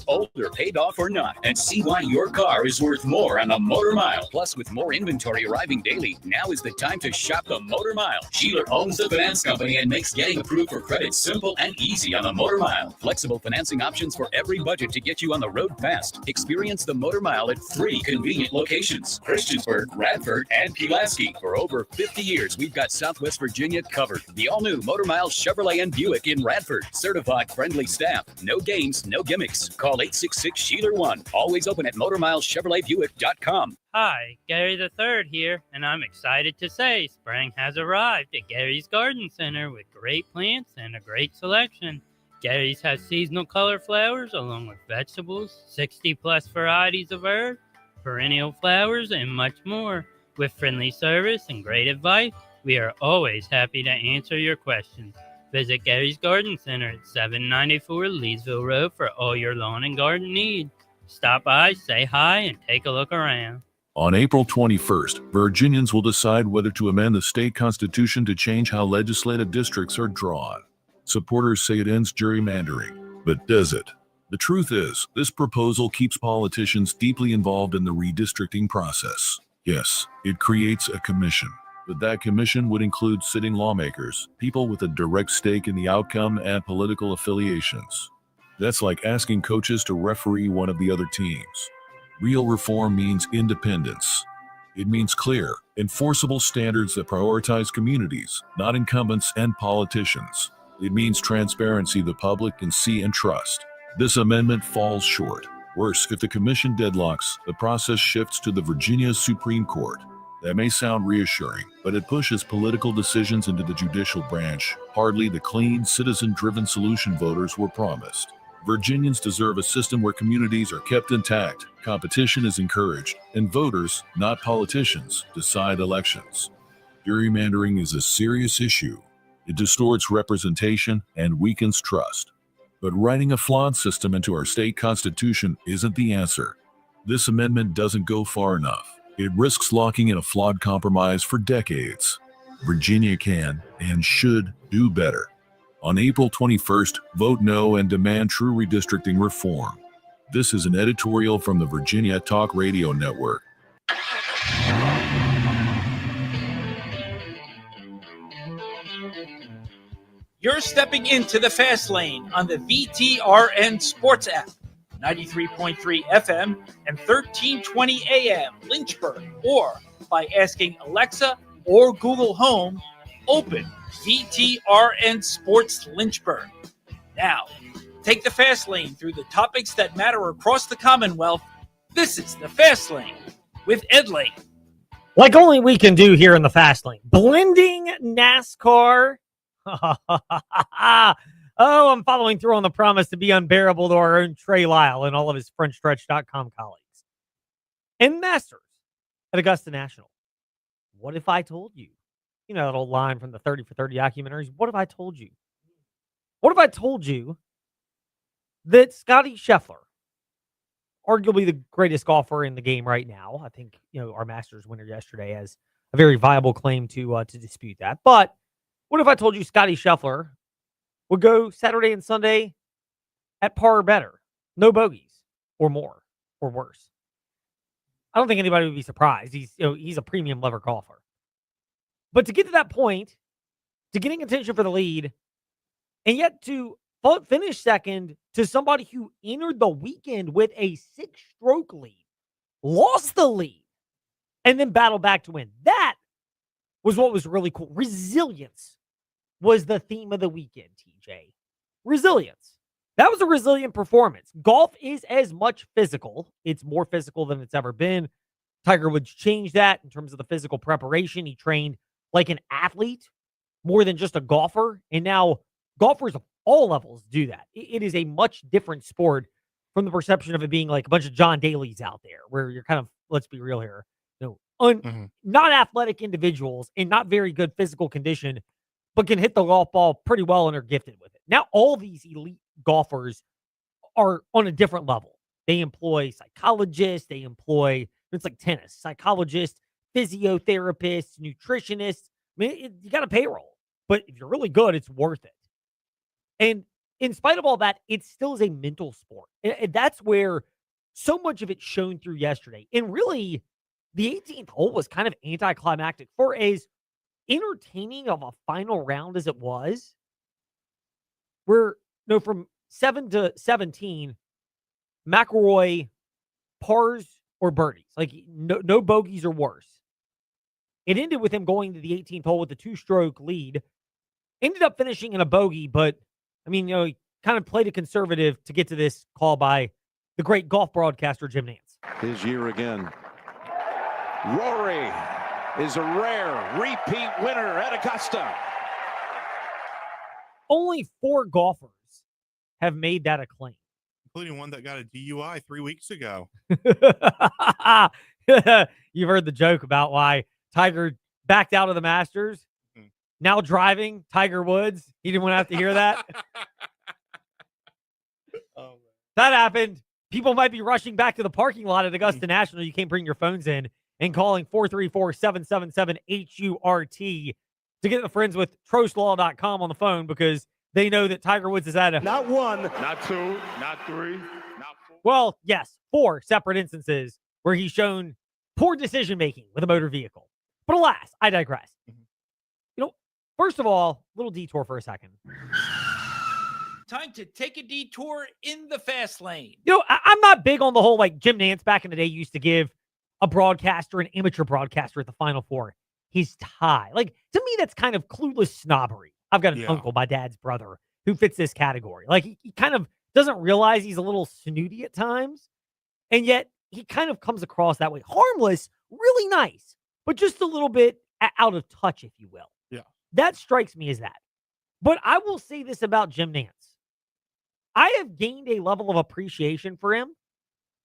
older, paid off or not, and see why your car is worth more on the Motor Mile. Plus, with more inventory arriving daily, now is the time to shop the Motor Mile. Sheeler owns the finance company and makes getting approved for credit simple and easy on the Motor Mile. Flexible financing options for every budget to get you on the road fast. Experience the Motor Mile at 3 convenient locations: Christiansburg, Radford, and Pulaski. For over 50 years, we've got Southwest Virginia covered. The all-new Motor Mile Chevrolet and Buick in Radford. Certified friendly staff. No games, no gimmicks. Call 866-SHEELER1. Always open at MotorMileChevroletBuick.com. Hi, Gary the Third here, and I'm excited to say spring has arrived at Gary's Garden Center with great plants and a great selection. Gary's has seasonal color flowers along with vegetables, 60-plus varieties of herbs, perennial flowers, and much more. With friendly service and great advice, we are always happy to answer your questions. Visit Gary's Garden Center at 794 Leesville Road for all your lawn and garden needs. Stop by, say hi, and take a look around. On April 21st, Virginians will decide whether to amend the state constitution to change how legislative districts are drawn. Supporters say it ends gerrymandering, but does it? The truth is, this proposal keeps politicians deeply involved in the redistricting process. Yes, it creates a commission. But that commission would include sitting lawmakers, people with a direct stake in the outcome and political affiliations. That's like asking coaches to referee one of the other teams. Real reform means independence. It means clear, enforceable standards that prioritize communities, not incumbents and politicians. It means transparency the public can see and trust. This amendment falls short. Worse, if the commission deadlocks, the process shifts to the Virginia Supreme Court. That may sound reassuring, but it pushes political decisions into the judicial branch, hardly the clean, citizen-driven solution voters were promised. Virginians deserve a system where communities are kept intact, competition is encouraged, and voters, not politicians, decide elections. Gerrymandering is a serious issue. It distorts representation and weakens trust. But writing a flawed system into our state constitution isn't the answer. This amendment doesn't go far enough. It risks locking in a flawed compromise for decades. Virginia can and should do better. On April 21st, vote no and demand true redistricting reform. This is an editorial from the Virginia Talk Radio Network. You're stepping into the fast lane on the VTRN Sports app. 93.3 FM and 1320 AM Lynchburg, or by asking Alexa or Google Home, open VTRN Sports Lynchburg. Now, take the fast lane through the topics that matter across the Commonwealth. This is the Fast Lane with Ed Lane. Like only we can do here in the Fast Lane. Blending NASCAR. Oh, I'm following through on the promise to be unbearable to our own Trey Lyle and all of his FrenchStretch.com colleagues. And Masters at Augusta National. What if I told you? You know that old line from the 30 for 30 documentaries. What if I told you? What if I told you that Scottie Scheffler, arguably the greatest golfer in the game right now, I think, our Masters winner yesterday has a very viable claim to dispute that. But what if I told you Scottie Scheffler would go Saturday and Sunday at par or better, no bogeys or more or worse? I don't think anybody would be surprised. He's a premium level golfer. But to get to that point, to getting attention for the lead, and yet to finish second to somebody who entered the weekend with a 6-stroke lead, lost the lead, and then battled back to win. That was what was really cool. Resilience was the theme of the weekend, TJ. Resilience. That was a resilient performance. Golf is as much physical. It's more physical than it's ever been. Tiger Woods changed that in terms of the physical preparation. He trained like an athlete more than just a golfer. And now golfers of all levels do that. It is a much different sport from the perception of it being like a bunch of John Daly's out there where you're kind of, let's be real here, not athletic individuals in not very good physical condition, but can hit the golf ball pretty well and are gifted with it. Now, all these elite golfers are on a different level. They employ psychologists. It's like tennis, psychologists, physiotherapists, nutritionists. I mean, you got a payroll. But if you're really good, it's worth it. And in spite of all that, it still is a mental sport. And that's where so much of it shone through yesterday. And really, the 18th hole was kind of anticlimactic. For as entertaining of a final round as it was, where from 7 to 17, McIlroy pars or birdies, like no bogeys or worse. It ended with him going to the 18th hole with a 2-stroke lead. Ended up finishing in a bogey, but I mean, he kind of played a conservative to get to this call by the great golf broadcaster Jim Nantz. His year again. Rory is a rare repeat winner at Augusta. Only 4 golfers have made that a claim, including one that got a DUI 3 weeks ago. You've heard the joke about why Tiger backed out of the Masters. Now driving Tiger Woods. He didn't want to have to hear that. That happened. People might be rushing back to the parking lot at Augusta National. You can't bring your phones in and calling 434-777-HURT to get the friends with trostlaw.com on the phone because they know that Tiger Woods is at a... Not 1, not 2, not 3, not 4. Well, yes, 4 separate instances where he's shown poor decision-making with a motor vehicle. But alas, I digress. First of all, little detour for a second. Time to take a detour in the fast lane. I'm not big on the whole, Jim Nantz back in the day used to give a broadcaster, an amateur broadcaster at the Final Four, his tie. To me, that's kind of clueless snobbery. I've got an uncle, my dad's brother, who fits this category. He kind of doesn't realize he's a little snooty at times, and yet he kind of comes across that way. Harmless, really nice, but just a little bit out of touch, if you will. Yeah. That strikes me as that. But I will say this about Jim Nantz. I have gained a level of appreciation for him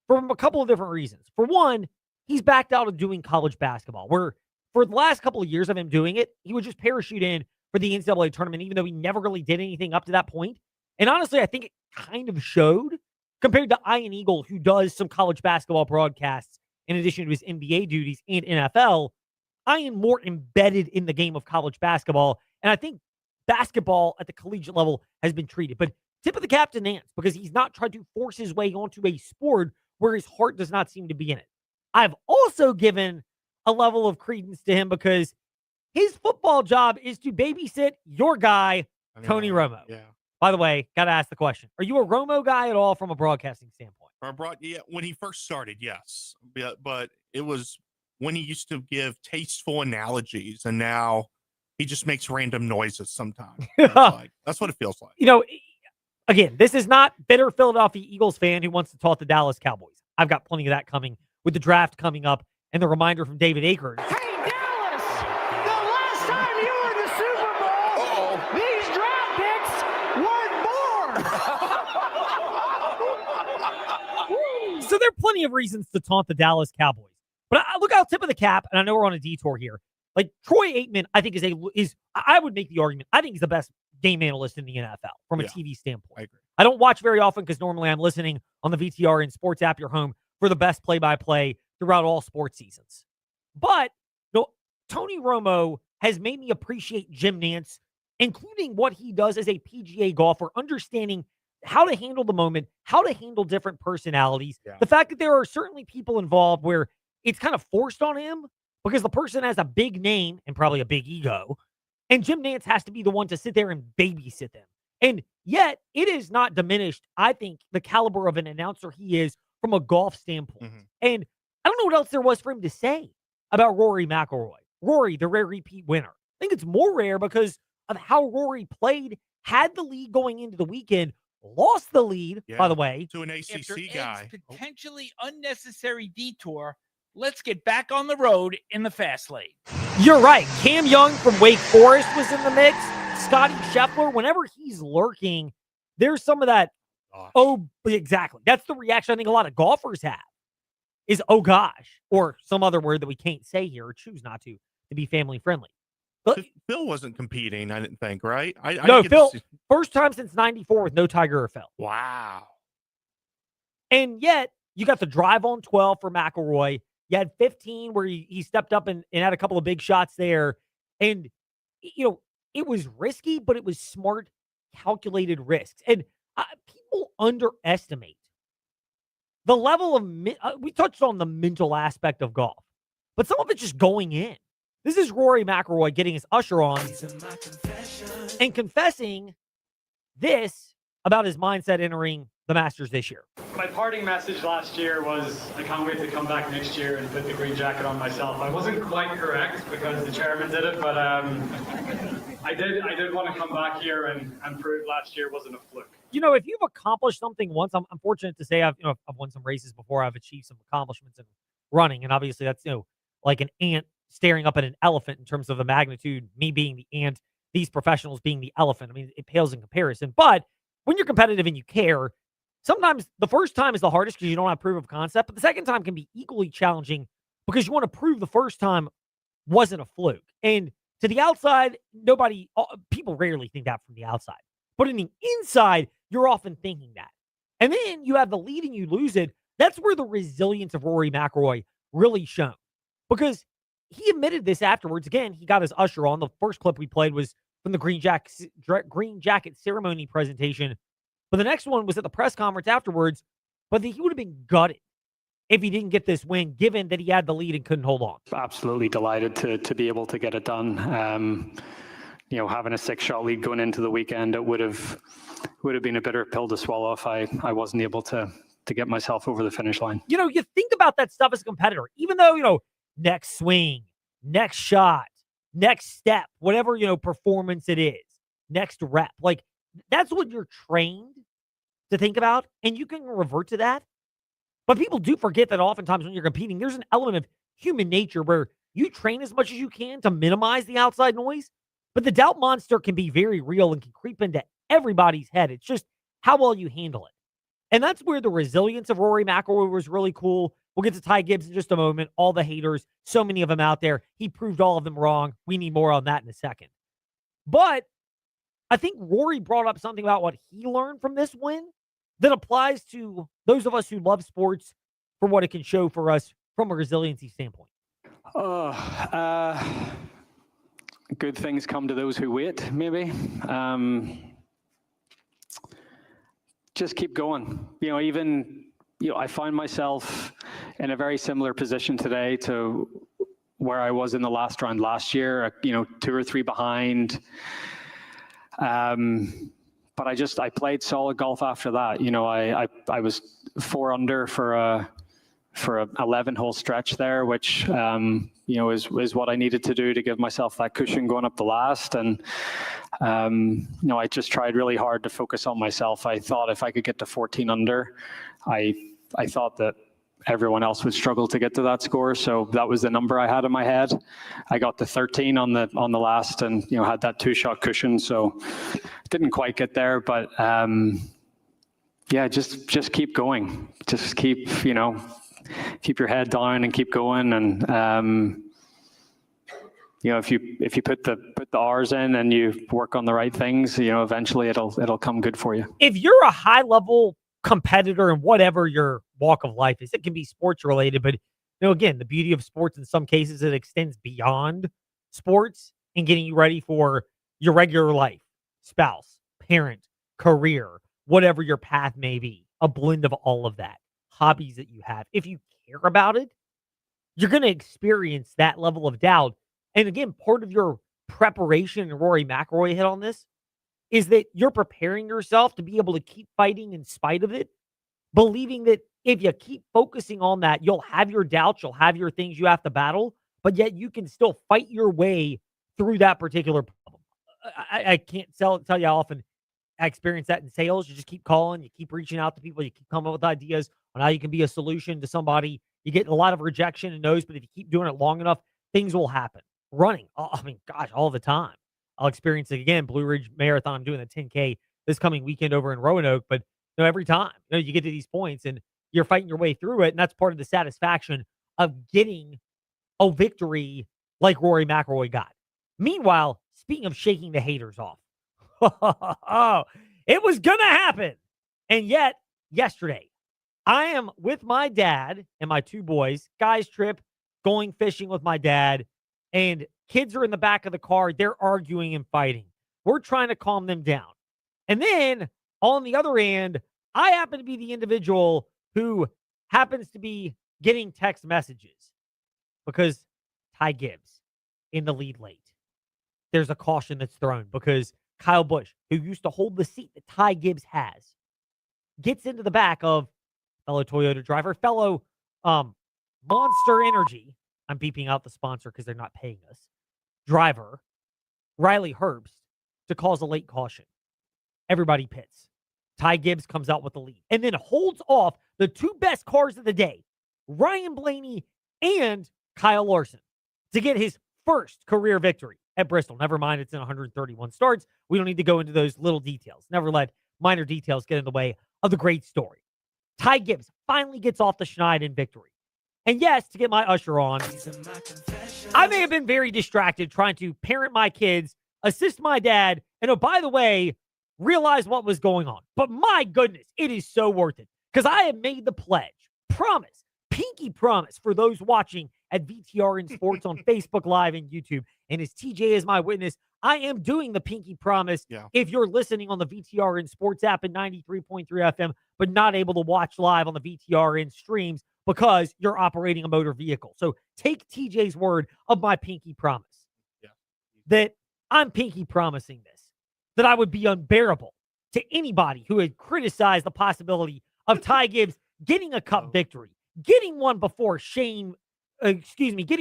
for a couple of different reasons. For one, he's backed out of doing college basketball, where for the last couple of years of him doing it, he would just parachute in for the NCAA tournament, even though he never really did anything up to that point. And honestly, I think it kind of showed compared to Ian Eagle, who does some college basketball broadcasts in addition to his NBA duties and NFL. Ian more embedded in the game of college basketball. And I think basketball at the collegiate level has been treated. But tip of the cap to Nantz, because he's not tried to force his way onto a sport where his heart does not seem to be in it. I've also given a level of credence to him because his football job is to babysit your guy, Tony Romo. Yeah. By the way, got to ask the question. Are you a Romo guy at all from a broadcasting standpoint? When he first started, yes. But it was when he used to give tasteful analogies, and now he just makes random noises sometimes. That's what it feels like. Again, this is not bitter Philadelphia Eagles fan who wants to talk the Dallas Cowboys. I've got plenty of that coming with the draft coming up and the reminder from David Akers. Hey, Dallas! The last time you were in the Super Bowl, these draft picks weren't born. So there are plenty of reasons to taunt the Dallas Cowboys. But I look out tip of the cap, and I know we're on a detour here. Troy Aikman, I think I would make the argument. I think he's the best game analyst in the NFL from a TV standpoint. I agree. I don't watch very often because normally I'm listening on the VTR and Sports app, your home, for the best play-by-play throughout all sports seasons. But Tony Romo has made me appreciate Jim Nantz, including what he does as a PGA golfer, understanding how to handle the moment, how to handle different personalities. Yeah. The fact that there are certainly people involved where it's kind of forced on him because the person has a big name and probably a big ego, and Jim Nantz has to be the one to sit there and babysit them. And yet, it is not diminished, I think, the caliber of an announcer he is from a golf standpoint. Mm-hmm. And I don't know what else there was for him to say about Rory McIlroy. Rory, the rare repeat winner. I think it's more rare because of how Rory played, had the lead going into the weekend, lost the lead, by the way, to an ACC guy. Potentially unnecessary detour. Let's get back on the road in the fast lane. You're right. Cam Young from Wake Forest was in the mix. Scotty Scheffler, whenever he's lurking, there's some of that. Gosh. Oh, exactly. That's the reaction I think a lot of golfers have is, oh gosh, or some other word that we can't say here or choose not to be family friendly. But Phil wasn't competing, I didn't think, right? No, Phil, first time since 94 with no Tiger or Phil. Wow. And yet, you got the drive on 12 for McIlroy. You had 15 where he stepped up and had a couple of big shots there. And, it was risky, but it was smart calculated risks. And people underestimate the level of, we touched on the mental aspect of golf, but some of it's just going in. This is Rory McIlroy getting his usher on and confessing this about his mindset entering the Masters this year. My parting message last year was, I can't wait to come back next year and put the green jacket on myself. I wasn't quite correct because the chairman did it, but I did want to come back here and prove last year wasn't a fluke. If you've accomplished something once, I'm fortunate to say I've won some races before. I've achieved some accomplishments in running, and obviously that's like an ant staring up at an elephant in terms of the magnitude. Me being the ant, these professionals being the elephant. I mean, it pales in comparison. But when you're competitive and you care, sometimes the first time is the hardest because you don't have proof of concept, but the second time can be equally challenging because you want to prove the first time wasn't a fluke. And to the outside, people rarely think that from the outside. But in the inside, you're often thinking that. And then you have the lead and you lose it. That's where the resilience of Rory McIlroy really shone. Because he admitted this afterwards. Again, he got his usher on. The first clip we played was from the Green Jacket ceremony presentation. But the next one was at the press conference afterwards. But he would have been gutted if he didn't get this win, given that he had the lead and couldn't hold on. Absolutely delighted to be able to get it done. Having a 6-shot lead going into the weekend, it would have been a bitter pill to swallow if I wasn't able to get myself over the finish line. You think about that stuff as a competitor, even though, next swing, next shot, next step, whatever, performance it is, next rep. Like, that's what you're trained to think about, and you can revert to that. But people do forget that oftentimes when you're competing, there's an element of human nature where you train as much as you can to minimize the outside noise, but the doubt monster can be very real and can creep into everybody's head. It's just how well you handle it. And that's where the resilience of Rory McIlroy was really cool. We'll get to Ty Gibbs in just a moment. All the haters, so many of them out there. He proved all of them wrong. We need more on that in a second. But I think Rory brought up something about what he learned from this win that applies to those of us who love sports for what it can show for us from a resiliency standpoint. Good things come to those who wait, maybe. Just keep going. I find myself in a very similar position today to where I was in the last round last year, 2 or 3 behind. But I played solid golf after that. I was 4 under for a 11-hole stretch there, which is what I needed to do to give myself that cushion going up the last. And I just tried really hard to focus on myself. I thought if I could get to 14 under, I thought that everyone else would struggle to get to that score. So that was the number I had in my head. I got to 13 on the last, and had that 2-shot cushion. So didn't quite get there, but just keep going. Just keep your head down and keep going. And if you put the hours in and you work on the right things, eventually it'll come good for you. If you're a high level competitor in whatever your walk of life is, it can be sports related, but again, the beauty of sports in some cases, it extends beyond sports and getting you ready for your regular life, spouse, parent, career, whatever your path may be, a blend of all of that, hobbies that you have. If you care about it, you're going to experience that level of doubt. And again, part of your preparation, and Rory McIlroy hit on this, is that you're preparing yourself to be able to keep fighting in spite of it, believing that if you keep focusing on that, you'll have your doubts, you'll have your things you have to battle, but yet you can still fight your way through that particular problem. I can't tell you how often I experience that in sales. You just keep calling, you keep reaching out to people, you keep coming up with ideas on how you can be a solution to somebody. You get a lot of rejection and no's, but if you keep doing it long enough, things will happen. Running, all the time. I'll experience it again. Blue Ridge Marathon. I'm doing the 10K this coming weekend over in Roanoke. But every time you get to these points and you're fighting your way through it, and that's part of the satisfaction of getting a victory like Rory McIlroy got. Meanwhile, speaking of shaking the haters off, it was gonna happen, and yet yesterday, I am with my dad and my 2 boys, guys trip, going fishing with my dad. And kids are in the back of the car. They're arguing and fighting. We're trying to calm them down. And then on the other end, I happen to be the individual who happens to be getting text messages because Ty Gibbs in the lead late. There's a caution that's thrown because Kyle Busch, who used to hold the seat that Ty Gibbs has, gets into the back of fellow Toyota driver, fellow Monster Energy. I'm beeping out the sponsor because they're not paying us. Driver, Riley Herbst, to cause a late caution. Everybody pits. Ty Gibbs comes out with the lead and then holds off the two best cars of the day, Ryan Blaney and Kyle Larson, to get his first career victory at Bristol. Never mind, it's in 131 starts. We don't need to go into those little details. Never let minor details get in the way of the great story. Ty Gibbs finally gets off the schneid in victory. And yes, to get my usher on, I may have been very distracted trying to parent my kids, assist my dad, and oh, by the way, realize what was going on. But my goodness, it is so worth it because I have made the pledge, promise, pinky promise for those watching at VTRN Sports on Facebook Live and YouTube. And as TJ is my witness, I am doing the pinky promise. Yeah. If you're listening on the VTRN Sports app at 93.3 FM, but not able to watch live on the VTRN streams because you're operating a motor vehicle. So take TJ's word of my pinky promise that I'm pinky promising this, that I would be unbearable to anybody who had criticized the possibility of Ty Gibbs getting a cup victory, getting one before getting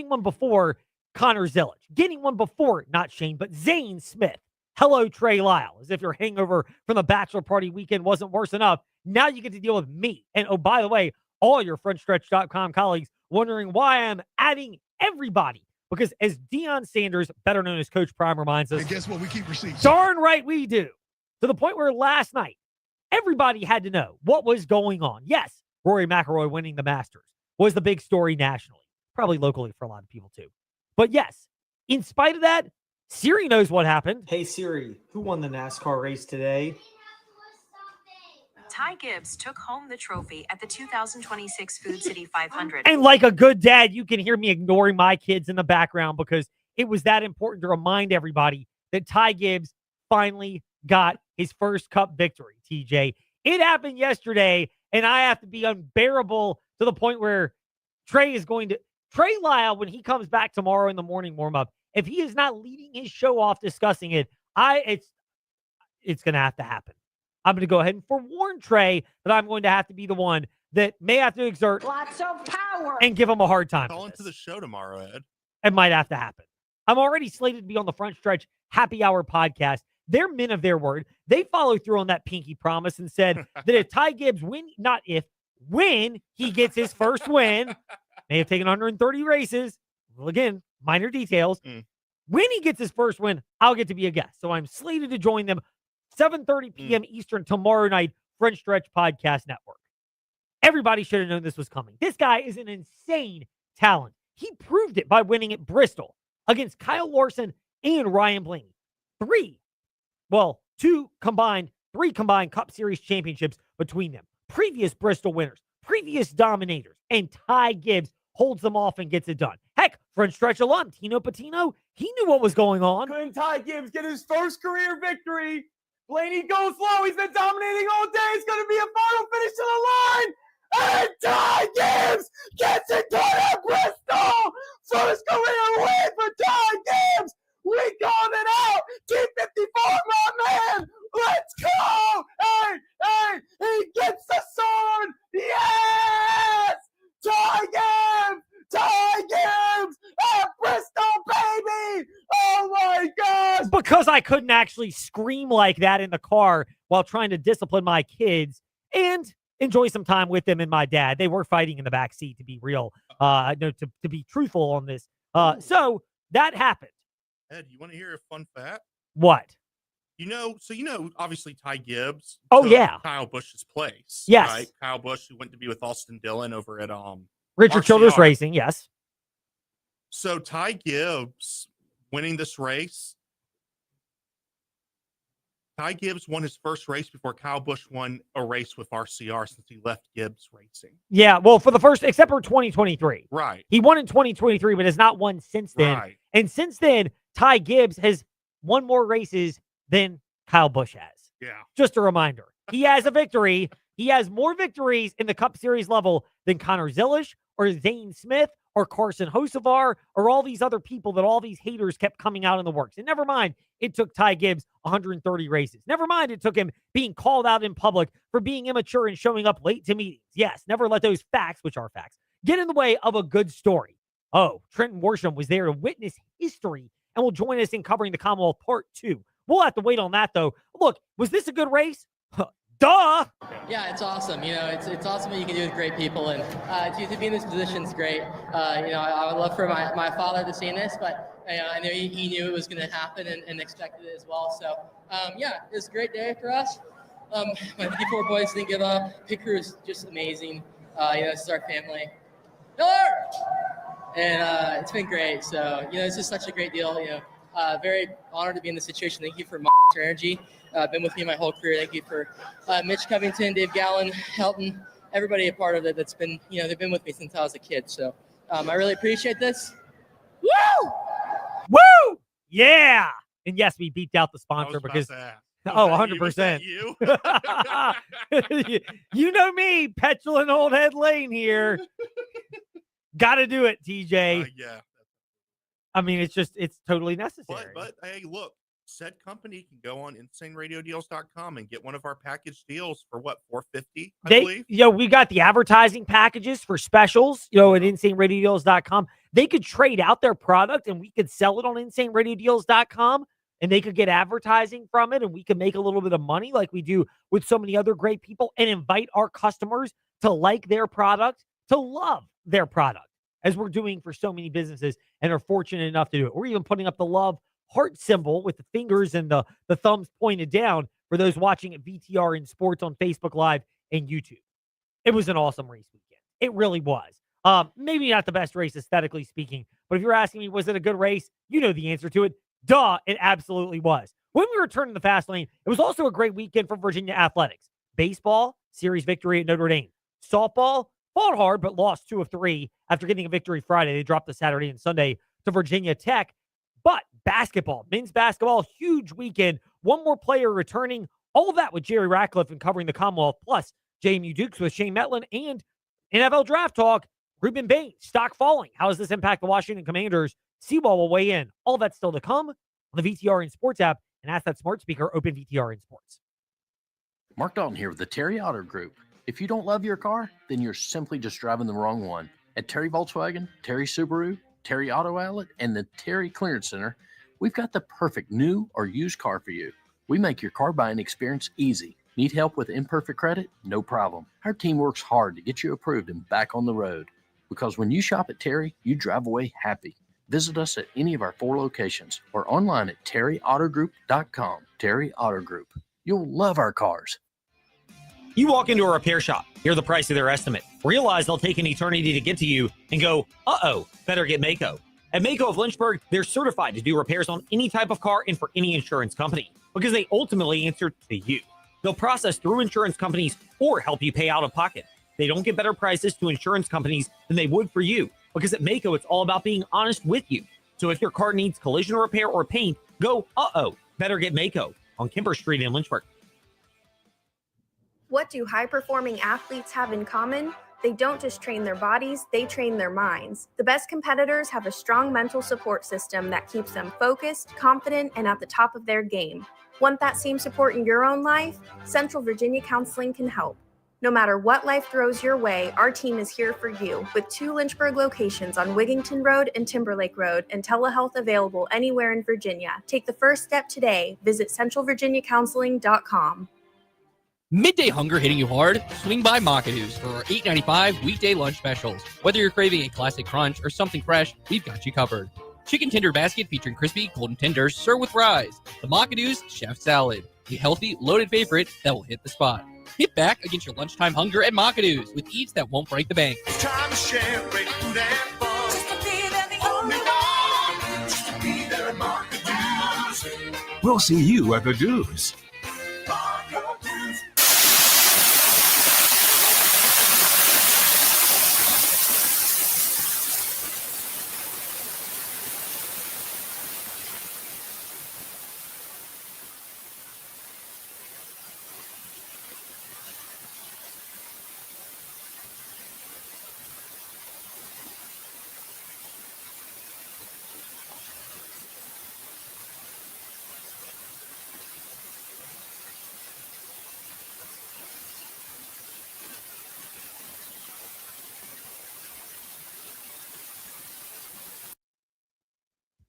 one before Connor Zilic, getting one before, not Shane, but Zane Smith. Hello, Trey Lyle. As if your hangover from the bachelor party weekend wasn't worse enough. Now you get to deal with me. And oh, by the way, all your FrenchStretch.com colleagues wondering why I'm adding everybody. Because as Deion Sanders, better known as Coach Prime, reminds us, and guess what? We keep receiving. Darn right we do. To the point where last night, everybody had to know what was going on. Yes, Rory McIlroy winning the Masters was the big story nationally. Probably locally for a lot of people too. But yes, in spite of that, Siri knows what happened. Hey Siri, who won the NASCAR race today? Ty Gibbs took home the trophy at the 2026 Food City 500. And like a good dad, you can hear me ignoring my kids in the background because it was that important to remind everybody that Ty Gibbs finally got his first cup victory, TJ. It happened yesterday, and I have to be unbearable to the point where Trey Lyle, when he comes back tomorrow in the morning warm-up, if he is not leading his show off discussing it, it's going to have to happen. I'm going to go ahead and forewarn Trey that I'm going to have to be the one that may have to exert Lots of power and give him a hard time. Call into the show tomorrow, Ed. It might have to happen. I'm already slated to be on the Front Stretch Happy Hour podcast. They're men of their word. They follow through on that pinky promise and said that if Ty Gibbs when he gets his first win, may have taken 130 races. Well, again, minor details. When he gets his first win, I'll get to be a guest. So I'm slated to join them 7:30 p.m. Eastern tomorrow night, French Stretch Podcast Network. Everybody should have known this was coming. This guy is an insane talent. He proved it by winning at Bristol against Kyle Larson and Ryan Blaney. Three combined Cup Series championships between them. Previous Bristol winners, previous dominators, and Ty Gibbs holds them off and gets it done. Heck, French Stretch alum Tino Patino, he knew what was going on. Couldn't Ty Gibbs get his first career victory? Blaney goes slow. He's been dominating all day. It's going to be a final finish to the line. And Ty Gibbs gets it done at Bristol. First career win for Ty Gibbs. We called it out. T54, my man. Let's go. Hey, he gets the sword. Yes. Ty Gibbs at Bristol, baby. Oh, my gosh. Because I couldn't actually scream like that in the car while trying to discipline my kids and enjoy some time with them and my dad. They were fighting in the back seat, to be real, to be truthful on this. So that happened. Ed, you want to hear a fun fact? What? Obviously Ty Gibbs. Oh, yeah. Kyle Busch's place. Yes. Right? Kyle Busch, who went to be with Austin Dillon over at Richard RCR. Childress Racing, yes. So Ty Gibbs winning this race. Ty Gibbs won his first race before Kyle Busch won a race with RCR since he left Gibbs Racing. Yeah, well, for the first, except for 2023. Right. He won in 2023, but has not won since then. Right. And since then, Ty Gibbs has won more races than Kyle Busch has. Yeah. Just a reminder. He has a victory. He has more victories in the Cup Series level than Connor Zilish or Zane Smith or Carson Hocevar or all these other people that all these haters kept coming out in the works. And never mind, it took Ty Gibbs 130 races. Never mind, it took him being called out in public for being immature and showing up late to meetings. Yes, never let those facts, which are facts, get in the way of a good story. Oh, Trenton Worsham was there to witness history and will join us in covering the Commonwealth Part 2. We'll have to wait on that, though. Look, was this a good race? Duh! Yeah, it's awesome. It's awesome what you can do with great people, and to be in this position is great. I would love for my father to see this, but I know he knew it was going to happen and expected it as well. So, it was a great day for us. My 54 boys didn't give up. Pit crew is just amazing. This is our family. And it's been great. So, this is such a great deal. Very honored to be in this situation. Thank you for Monster Energy. Been with me my whole career. Thank you for Mitch Covington, Dave Gallen, Helton, everybody a part of it that's been, they've been with me since I was a kid. So I really appreciate this. Woo! Woo! Yeah! And yes, we beat out the sponsor because... Oh, 100%. You? You know me, petulant old head Lane here. Got to do it, TJ. Yeah. I mean, it's totally necessary. But hey, look, said company can go on insaneradiodeals.com and get one of our package deals for what, $450, I believe? We got the advertising packages for specials, at insaneradiodeals.com. They could trade out their product and we could sell it on insaneradiodeals.com and they could get advertising from it and we could make a little bit of money like we do with so many other great people and invite our customers to like their product, to love their product, as we're doing for so many businesses and are fortunate enough to do it. We're even putting up the love heart symbol with the fingers and the thumbs pointed down for those watching at VTR in Sports on Facebook Live and YouTube. It was an awesome race weekend. It really was. Maybe not the best race aesthetically speaking, but if you're asking me, was it a good race? You know the answer to it. Duh, it absolutely was. When we return to the fast lane, it was also a great weekend for Virginia athletics. Baseball, series victory at Notre Dame. Softball, fought hard, but lost 2 of 3 after getting a victory Friday. They dropped the Saturday and Sunday to Virginia Tech. But basketball, men's basketball, huge weekend. One more player returning. All of that with Jerry Ratcliffe and covering the Commonwealth, plus JMU Dukes with Shane Metlin and NFL Draft Talk. Ruben Bain, stock falling. How does this impact the Washington Commanders? Seawall will weigh in. All that's still to come on the VTR in Sports app and ask that smart speaker, open VTR in Sports. Mark Dalton here with the Terry Auto Group. If you don't love your car, then you're simply just driving the wrong one. At Terry Volkswagen, Terry Subaru, Terry Auto Outlet, and the Terry Clearance Center, we've got the perfect new or used car for you. We make your car buying experience easy. Need help with imperfect credit? No problem. Our team works hard to get you approved and back on the road. Because when you shop at Terry, you drive away happy. Visit us at any of our 4 locations or online at terryautogroup.com. Terry Auto Group. You'll love our cars. You walk into a repair shop, hear the price of their estimate, realize they'll take an eternity to get to you, and go, uh-oh, better get Mako. At Mako of Lynchburg, they're certified to do repairs on any type of car and for any insurance company because they ultimately answer to you. They'll process through insurance companies or help you pay out of pocket. They don't get better prices to insurance companies than they would for you because at Mako, it's all about being honest with you. So if your car needs collision repair or paint, go, uh-oh, better get Mako on Kemper Street in Lynchburg. What do high-performing athletes have in common? They don't just train their bodies, they train their minds. The best competitors have a strong mental support system that keeps them focused, confident, and at the top of their game. Want that same support in your own life? Central Virginia Counseling can help. No matter what life throws your way, our team is here for you with 2 Lynchburg locations on Wigington Road and Timberlake Road and telehealth available anywhere in Virginia. Take the first step today. Visit centralvirginiacounseling.com. Midday hunger hitting you hard? Swing by Macadoo's for our $8.95 weekday lunch specials. Whether you're craving a classic crunch or something fresh, we've got you covered. Chicken tender basket featuring crispy golden tenders served with fries. The Macadoo's Chef Salad, a healthy, loaded favorite that will hit the spot. Hit back against your lunchtime hunger at Macadoo's with eats that won't break the bank. Time to share it and fun. Just to be there, the only one. Just to be there at Macadoo's. We'll see you at the Do's.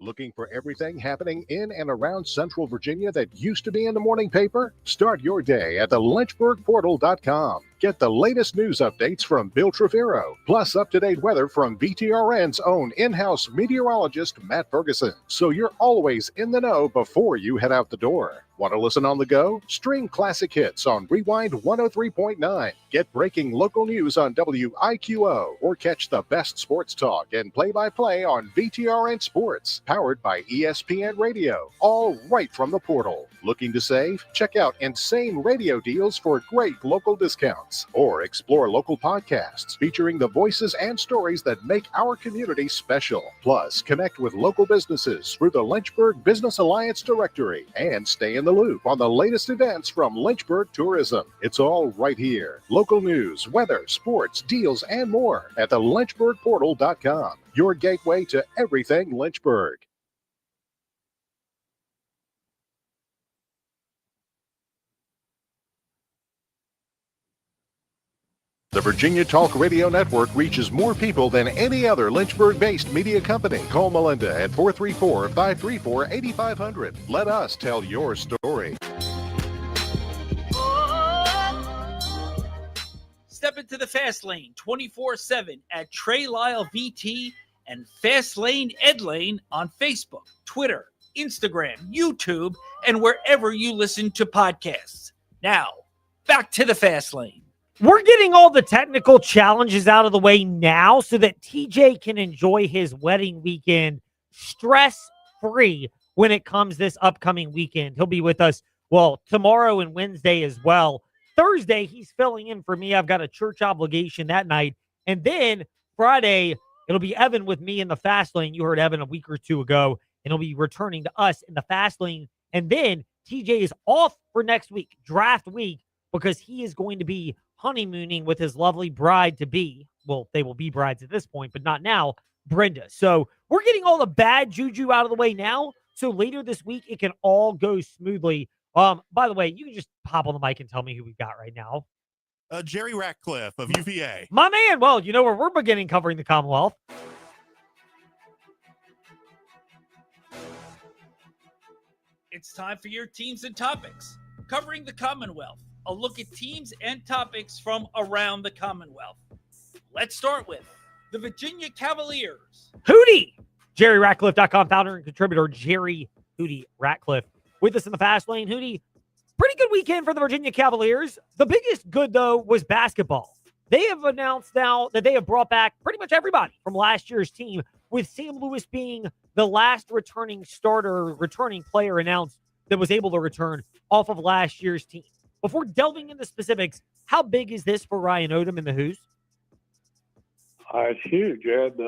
Looking for everything happening in and around Central Virginia that used to be in the morning paper? Start your day at the lynchburgportal.com. Get the latest news updates from Bill Trevero, plus up-to-date weather from VTRN's own in-house meteorologist, Matt Ferguson. So you're always in the know before you head out the door. Want to listen on the go? Stream classic hits on Rewind 103.9. Get breaking local news on WIQO, or catch the best sports talk and play-by-play on VTRN Sports, powered by ESPN Radio, all right from the portal. Looking to save? Check out insane radio deals for great local discounts, or explore local podcasts featuring the voices and stories that make our community special. Plus, connect with local businesses through the Lynchburg Business Alliance directory and stay in the loop on the latest events from Lynchburg Tourism. It's all right here. Local news, weather, sports, deals, and more at the lynchburgportal.com, your gateway to everything Lynchburg. The Virginia Talk Radio Network reaches more people than any other Lynchburg-based media company. Call Melinda at 434-534-8500. Let us tell your story. Step into the Fast Lane 24/7 at Trey Lyle VT and Fast Lane Ed Lane on Facebook, Twitter, Instagram, YouTube, and wherever you listen to podcasts. Now, back to the Fast Lane. We're getting all the technical challenges out of the way now so that TJ can enjoy his wedding weekend stress-free when it comes this upcoming weekend. He'll be with us, tomorrow and Wednesday as well. Thursday, he's filling in for me. I've got a church obligation that night. And then Friday, it'll be Evan with me in the Fast Lane. You heard Evan a week or two ago, and he'll be returning to us in the Fast Lane. And then TJ is off for next week, draft week, because he is going to be honeymooning with his lovely bride-to-be. Well, they will be brides at this point, but not now, Brenda. So we're getting all the bad juju out of the way now, so later this week it can all go smoothly. By the way, you can just hop on the mic and tell me who we've got right now. Jerry Ratcliffe of UVA. My man. Well, you know where we're beginning covering the Commonwealth. It's time for your teams and topics. Covering the Commonwealth. A look at teams and topics from around the Commonwealth. Let's start with the Virginia Cavaliers. Hootie! JerryRatcliffe.com founder and contributor Jerry Hootie Ratcliffe with us in the Fast Lane. Hootie, pretty good weekend for the Virginia Cavaliers. The biggest good, though, was basketball. They have announced now that they have brought back pretty much everybody from last year's team, with Sam Lewis being the last returning player announced that was able to return off of last year's team. Before delving into specifics, how big is this for Ryan Odom and the Hoos? It's huge, Ed.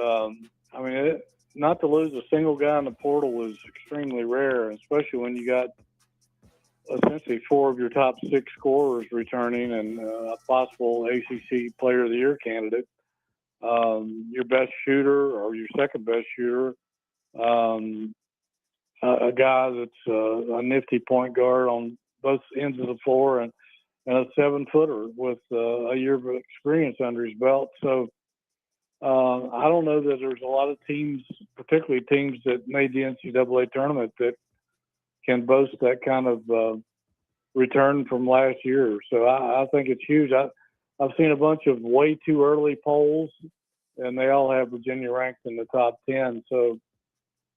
Not to lose a single guy in the portal is extremely rare, especially when you got essentially 4 of your top 6 scorers returning and a possible ACC Player of the Year candidate. Your best shooter or your second best shooter, a guy that's a nifty point guard on both ends of the floor, and a 7-footer with a year of experience under his belt. So I don't know that there's a lot of teams, particularly teams that made the NCAA tournament, that can boast that kind of return from last year. So I think it's huge. I've seen a bunch of way too early polls, and they all have Virginia ranked in the top 10. So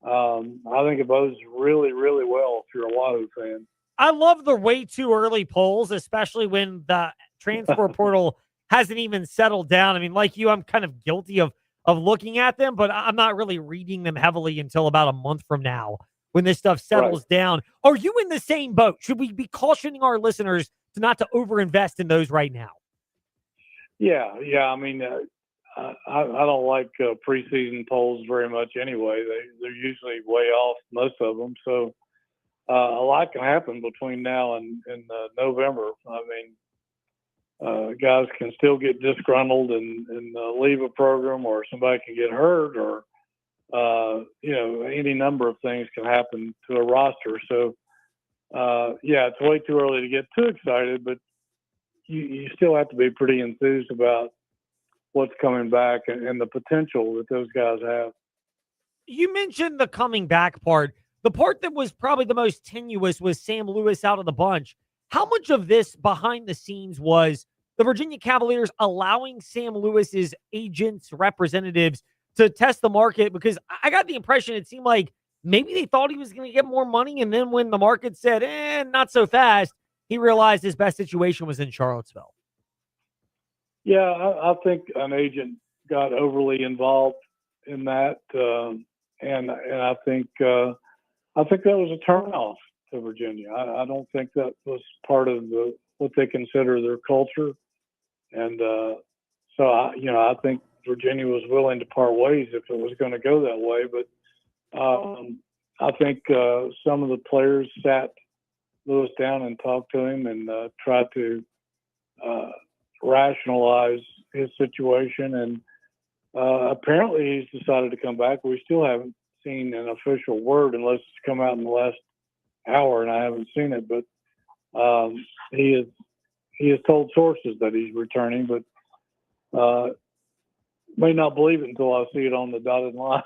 I think it bodes really, really well if you're a Wahoo fan. I love the way too early polls, especially when the transfer portal hasn't even settled down. I mean, like you, I'm kind of guilty of looking at them, but I'm not really reading them heavily until about a month from now when this stuff settles down. Are you in the same boat? Should we be cautioning our listeners not to overinvest in those right now? Yeah. I mean, I don't like preseason polls very much anyway. They're usually way off, most of them. So a lot can happen between now and November. I mean, guys can still get disgruntled and leave a program, or somebody can get hurt, or any number of things can happen to a roster. So it's way too early to get too excited, but you still have to be pretty enthused about what's coming back and the potential that those guys have. You mentioned the coming back part. The part that was probably the most tenuous was Sam Lewis out of the bunch. How much of this behind the scenes was the Virginia Cavaliers allowing Sam Lewis's agents, representatives to test the market? Because I got the impression it seemed like maybe they thought he was going to get more money. And then when the market said, not so fast, he realized his best situation was in Charlottesville. Yeah, I think an agent got overly involved in that, and I think that was a turnoff to Virginia. I don't think that was part of what they consider their culture, and so I think Virginia was willing to part ways if it was going to go that way. But I think some of the players sat Lewis down and talked to him and tried to rationalize his situation, and apparently he's decided to come back. We still haven't seen an official word unless it's come out in the last hour, and I haven't seen it. But he has told sources that he's returning, but may not believe it until I see it on the dotted line.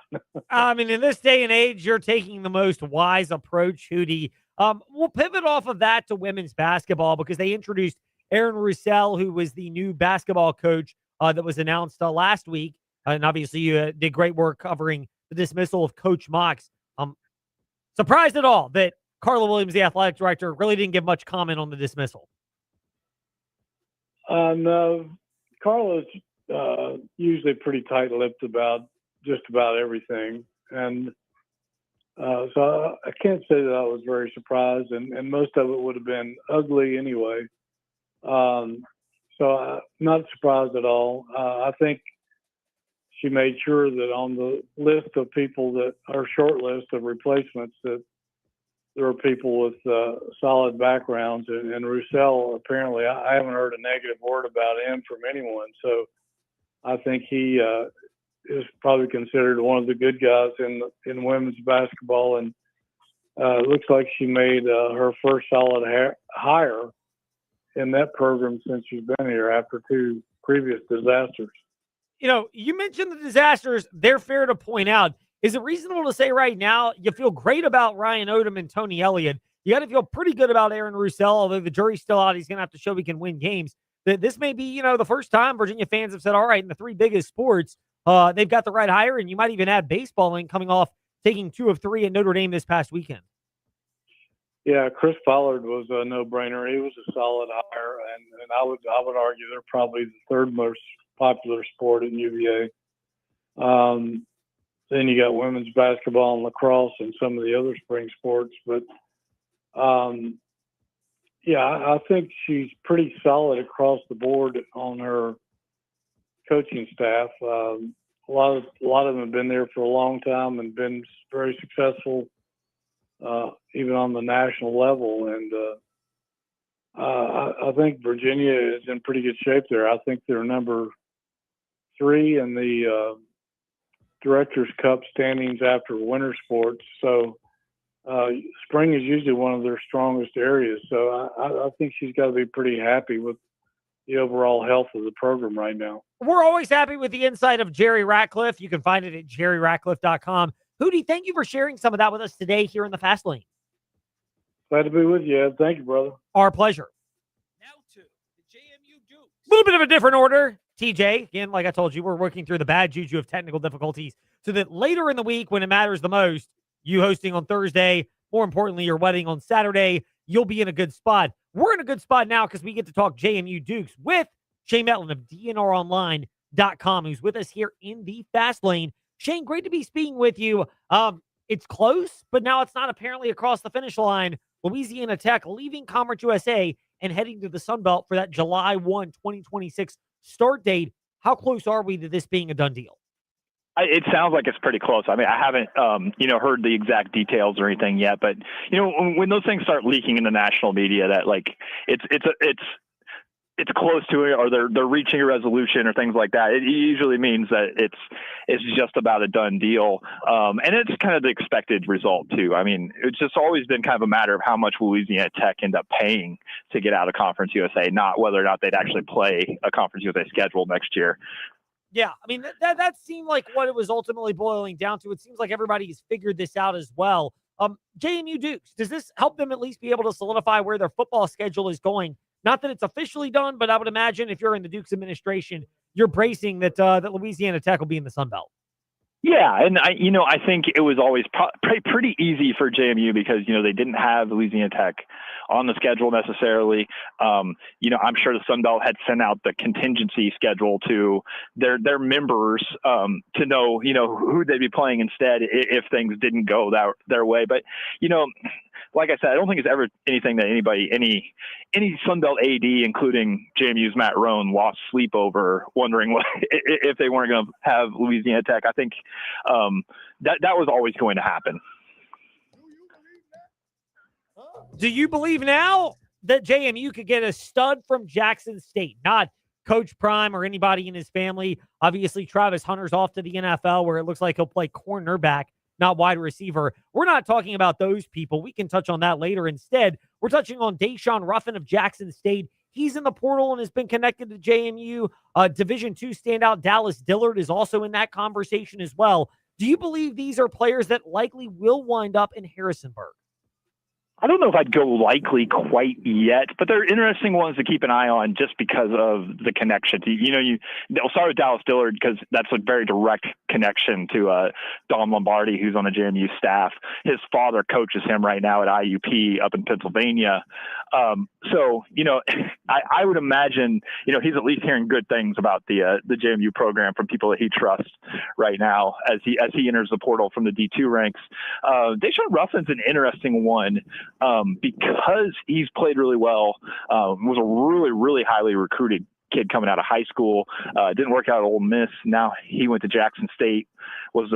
I mean, in this day and age, you're taking the most wise approach, Hootie. We'll pivot off of that to women's basketball because they introduced Aaron Roussel, who was the new basketball coach that was announced last week. And obviously, you did great work covering the dismissal of Coach Mox. Surprised at all that Carla Williams, the athletic director, really didn't give much comment on the dismissal? No, Carla's usually pretty tight-lipped about just about everything. And so I can't say that I was very surprised, and most of it would have been ugly anyway. So I'm not surprised at all. I think she made sure that on the list of people that are short list of replacements that there are people with solid backgrounds. And Roussel, apparently, I haven't heard a negative word about him from anyone. So I think he is probably considered one of the good guys in women's basketball. And it looks like she made her first solid hire in that program since she's been here after two previous disasters. You know, you mentioned the disasters. They're fair to point out. Is it reasonable to say right now you feel great about Ryan Odom and Tony Elliott? You got to feel pretty good about Aaron Roussel, although the jury's still out. He's going to have to show he can win games. That this may be, the first time Virginia fans have said, all right, in the three biggest sports, they've got the right hire, and you might even add baseball in coming off taking 2 of 3 at Notre Dame this past weekend. Yeah, Chris Pollard was a no-brainer. He was a solid hire, and I would argue they're probably the third most popular sport at UVA. Then you got women's basketball and lacrosse and some of the other spring sports. But, I think she's pretty solid across the board on her coaching staff. A lot of them have been there for a long time and been very successful, even on the national level. And I think Virginia is in pretty good shape there. I think they're number 3 in the Directors' Cup standings after winter sports. So spring is usually one of their strongest areas. So I think she's got to be pretty happy with the overall health of the program right now. We're always happy with the insight of Jerry Ratcliffe. You can find it at jerryratcliffe.com. Hootie, thank you for sharing some of that with us today here in the Fast Lane. Glad to be with you. Thank you, brother. Our pleasure. Now to the JMU Dukes. A little bit of a different order. TJ, again, like I told you, we're working through the bad juju of technical difficulties so that later in the week, when it matters the most, you hosting on Thursday, more importantly, your wedding on Saturday, you'll be in a good spot. We're in a good spot now because we get to talk JMU Dukes with Shane Metlin of DNRonline.com, who's with us here in the Fast Lane. Shane, great to be speaking with you. It's close, but now it's not apparently across the finish line. Louisiana Tech leaving Conference USA and heading to the Sun Belt for that July 1, 2026 start date. How close are we to this being a done deal? It sounds like it's pretty close. I mean, I haven't, heard the exact details or anything yet, but when those things start leaking in the national media, that like it's close to it, or they're reaching a resolution or things like that, it usually means that it's just about a done deal, and it's kind of the expected result too. I mean, it's just always been kind of a matter of how much Louisiana Tech end up paying to get out of Conference USA, not whether or not they'd actually play a Conference USA schedule next year. Yeah, I mean, that seemed like what it was ultimately boiling down to. It seems like everybody's figured this out as well. JMU Dukes, does this help them at least be able to solidify where their football schedule is going? Not that it's officially done, but I would imagine if you're in the Dukes administration, you're bracing that Louisiana Tech will be in the Sun Belt. Yeah, and I think it was always pretty easy for JMU because they didn't have Louisiana Tech on the schedule necessarily. I'm sure the Sun Belt had sent out the contingency schedule to their members to know who they'd be playing instead if things didn't go their way. But like I said, I don't think it's ever anything that any Sun Belt AD, including JMU's Matt Roan, lost sleep over wondering if they weren't going to have Louisiana Tech. I think that was always going to happen. Do you believe now that JMU could get a stud from Jackson State? Not Coach Prime or anybody in his family. Obviously, Travis Hunter's off to the NFL where it looks like he'll play cornerback, not wide receiver. We're not talking about those people. We can touch on that later. Instead, we're touching on Deshaun Ruffin of Jackson State. He's in the portal and has been connected to JMU. Division II standout Dallas Dillard is also in that conversation as well. Do you believe these are players that likely will wind up in Harrisonburg? I don't know if I'd go likely quite yet, but they're interesting ones to keep an eye on just because of the connection. I'll start with Dallas Dillard because that's a very direct connection to Don Lombardi, who's on the JMU staff. His father coaches him right now at IUP up in Pennsylvania. So I would imagine, he's at least hearing good things about the JMU program from people that he trusts right now as he enters the portal from the D2 ranks. Deshaun Ruffin's an interesting one. Because he's played really well, was a really, really highly recruited kid coming out of high school. Didn't work out at Ole Miss. Now he went to Jackson State, was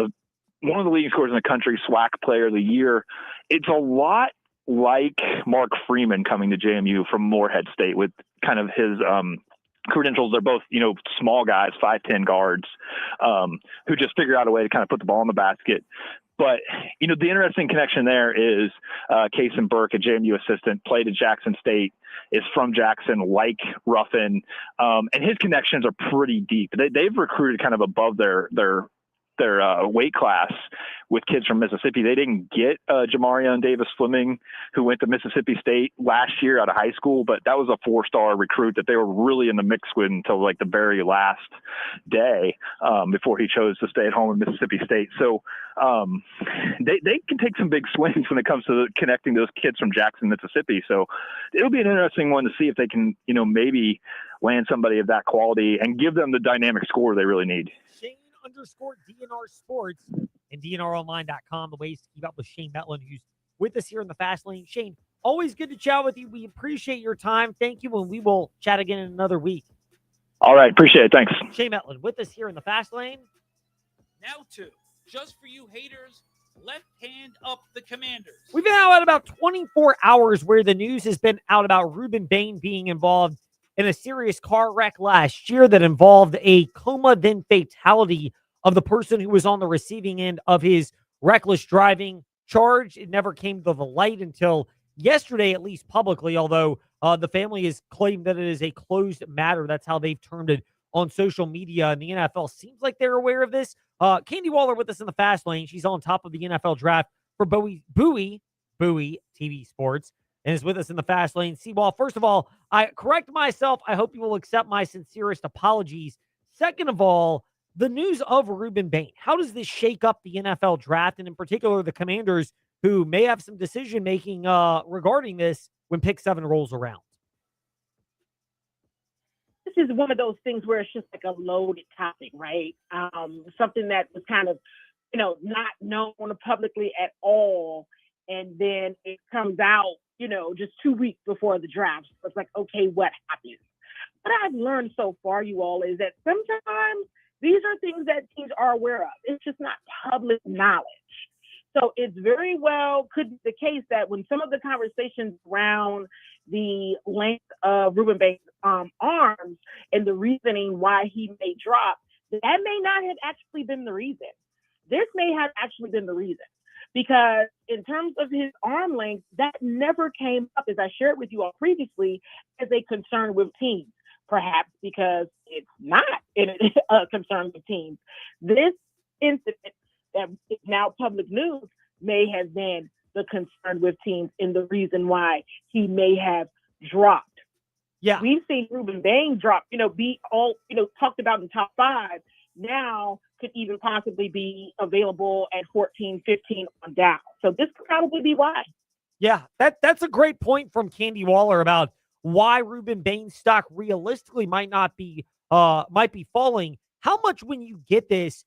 one of the leading scorers in the country, SWAC Player of the Year. It's a lot like Mark Freeman coming to JMU from Morehead State with kind of his credentials. They're both, small guys, 5'10" guards, who just figure out a way to kind of put the ball in the basket. But, the interesting connection there is Kason Burke, a JMU assistant, played at Jackson State, is from Jackson, like Ruffin, and his connections are pretty deep. They've recruited kind of above their weight class with kids from Mississippi. They didn't get Jamarion Davis Fleming, who went to Mississippi State last year out of high school, but that was a 4-star recruit that they were really in the mix with until like the very last day before he chose to stay at home in Mississippi State. So they can take some big swings when it comes to connecting those kids from Jackson, Mississippi. So it'll be an interesting one to see if they can, land somebody of that quality and give them the dynamic score they really need. _DNR Sports and DNRonline.com, the ways to keep up with Shane Metlin, who's with us here in the Fast Lane. Shane, always good to chat with you. We appreciate your time. Thank you, and we will chat again in another week. All right, appreciate it. Thanks. Shane Metlin with us here in the Fast Lane. Now to, just for you haters, left hand up the Commanders. We've been out at about 24 hours where the news has been out about Ruben Bain being involved in a serious car wreck last year that involved a coma, then fatality of the person who was on the receiving end of his reckless driving charge. It never came to the light until yesterday, at least publicly, although the family has claimed that it is a closed matter. That's how they've termed it on social media, and the NFL seems like they're aware of this. Candy Waller with us in the Fast Lane. She's on top of the NFL draft for Bowie TV Sports, and is with us in the Fast Lane. Seawall, first of all, I correct myself. I hope you will accept my sincerest apologies. Second of all, the news of Ruben Bain. How does this shake up the NFL draft, and in particular the Commanders, who may have some decision-making regarding this when pick 7 rolls around? This is one of those things where it's just like a loaded topic, right? Something that was kind of, not known publicly at all. And then it comes out, just 2 weeks before the draft. So it's like, okay, what happens? What I've learned so far, you all, is that sometimes these are things that teams are aware of. It's just not public knowledge. So it's very well could be the case that when some of the conversations around the length of Ruben Bain's arms and the reasoning why he may drop, that may not have actually been the reason. This may have actually been the reason. Because in terms of his arm length, that never came up, as I shared with you all previously, as a concern with teams. perhaps because it's not a concern with teams. This incident that is now public news may have been the concern with teams and the reason why he may have dropped. Yeah. We've seen Ruben Bain drop, be all, talked about in the top 5, now could even possibly be available at 14, 15 on down. So this could probably be why. Yeah, that's a great point from Candy Waller about why Ruben Bain's stock realistically might be falling. How much when you get this,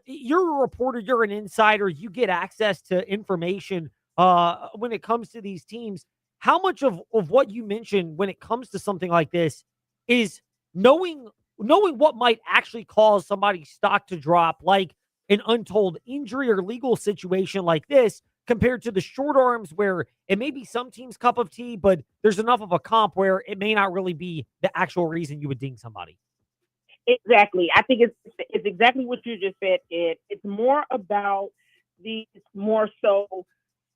you're a reporter, you're an insider, you get access to information when it comes to these teams. How much of what you mentioned when it comes to something like this is knowing what might actually cause somebody's stock to drop, like an untold injury or legal situation like this, compared to the short arms where it may be some team's cup of tea, but there's enough of a comp where it may not really be the actual reason you would ding somebody. Exactly. I think it's exactly what you just said. It's more about these more so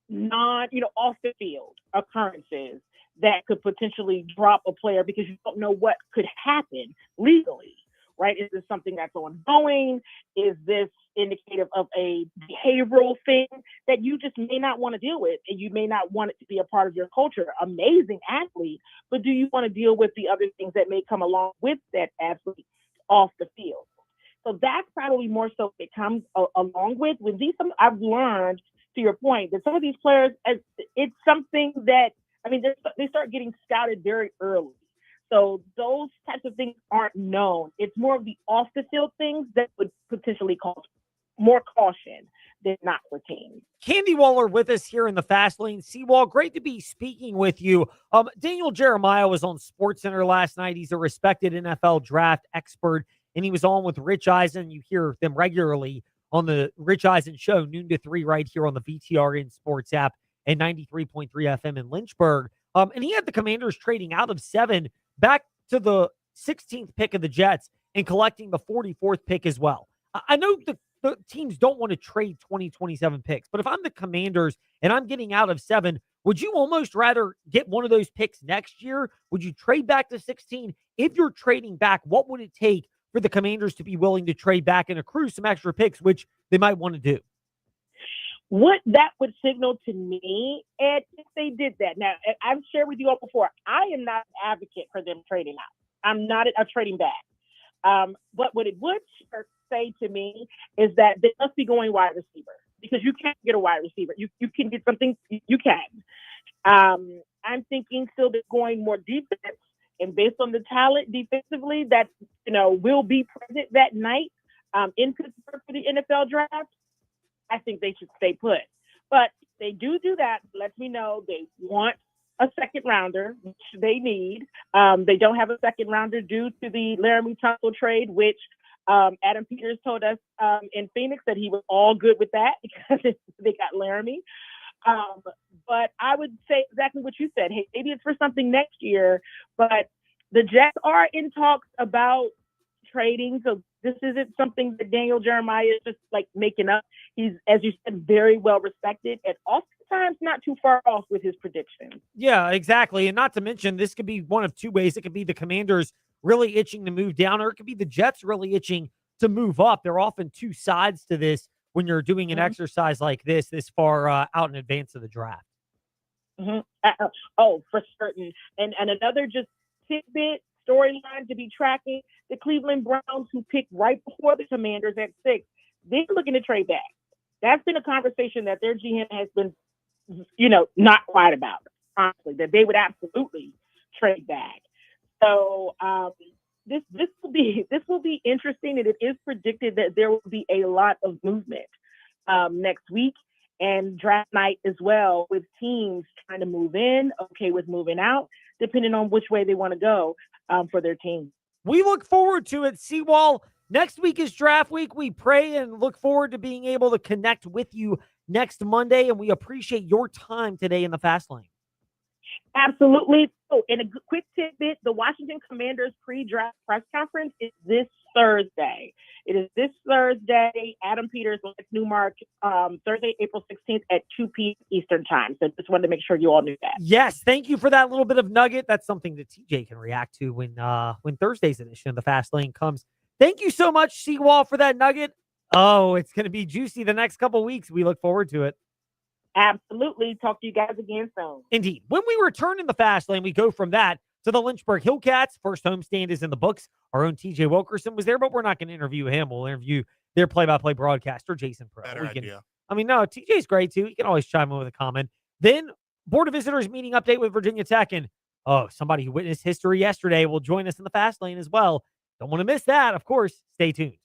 non, off the field occurrences that could potentially drop a player because you don't know what could happen legally, right? Is this something that's ongoing? Is this indicative of a behavioral thing that you just may not want to deal with and you may not want it to be a part of your culture? Amazing athlete, but do you want to deal with the other things that may come along with that athlete off the field? So that's probably more so it comes along with when I've learned, to your point, that some of these players, it's something that, they start getting scouted very early. So those types of things aren't known. It's more of the off the field things that would potentially cause more caution than not for teams. Candy Waller with us here in the Fast Lane. Seawall, great to be speaking with you. Daniel Jeremiah was on SportsCenter last night. He's a respected NFL draft expert, and he was on with Rich Eisen. You hear them regularly on the Rich Eisen Show, noon to 3, right here on the VTRN Sports app and 93.3 FM in Lynchburg. And he had the Commanders trading out of 7 back to the 16th pick of the Jets and collecting the 44th pick as well. I know the teams don't want to trade 2027 picks, but if I'm the Commanders and I'm getting out of 7, would you almost rather get one of those picks next year? Would you trade back to 16? If you're trading back, what would it take for the Commanders to be willing to trade back and accrue some extra picks, which they might want to do? What that would signal to me, Ed, if they did that. Now, I've shared with you all before, I am not an advocate for them trading out. I'm not a trading back. But what it would say to me is that they must be going wide receiver because you can't get a wide receiver. You can get something, you can. I'm thinking still they're going more defense, and based on the talent defensively that, will be present that night in Pittsburgh for the NFL draft, I think they should stay put. But if they do that, let me know they want a second rounder, which they need. They don't have a second rounder due to the Laramie Tunsil trade, which Adam Peters told us in Phoenix that he was all good with that because they got Laramie. But I would say exactly what you said. Hey, maybe it's for something next year, but the Jets are in talks about trading. So this isn't something that Daniel Jeremiah is just like making up. He's, as you said, very well respected and oftentimes not too far off with his predictions. Yeah, exactly. And not to mention, this could be one of two ways. It could be the Commanders really itching to move down, or it could be the Jets really itching to move up. There are often two sides to this when you're doing an exercise like this far out in advance of the draft. Oh, for certain. And another just tidbit storyline to be tracking, the Cleveland Browns, who picked right before the Commanders at 6, they're looking to trade back. That's been a conversation that their GM has been, not quiet about, honestly, that they would absolutely trade back. So this will be interesting, and it is predicted that there will be a lot of movement next week and draft night as well, with teams trying to move in, okay with moving out, depending on which way they want to go for their team. We look forward to it, Seawall. Next week is draft week. We pray and look forward to being able to connect with you next Monday, and we appreciate your time today in the Fast Lane. Absolutely. Oh, and a quick tidbit, the Washington Commanders pre-draft press conference is this Thursday. It is this Thursday, Adam Peters, Lex Newmark, Thursday, April 16th at 2 p.m. Eastern time. So just wanted to make sure you all knew that. Yes, thank you for that little bit of nugget. That's something that TJ can react to when Thursday's edition of the Fast Lane comes. Thank you so much, Seawall, for that nugget. Oh, it's going to be juicy the next couple of weeks. We look forward to it. Absolutely. Talk to you guys again soon. Indeed. When we return in the Fast Lane, we go from that to the Lynchburg Hillcats. First homestand is in the books. Our own TJ Wilkerson was there, but we're not going to interview him. We'll interview their play-by-play broadcaster, Jason Pro. Better idea. No, TJ's great, too. He can always chime in with a comment. Then, Board of Visitors meeting update with Virginia Tech. And, somebody who witnessed history yesterday will join us in the Fast Lane as well. Don't want to miss that. Of course, stay tuned.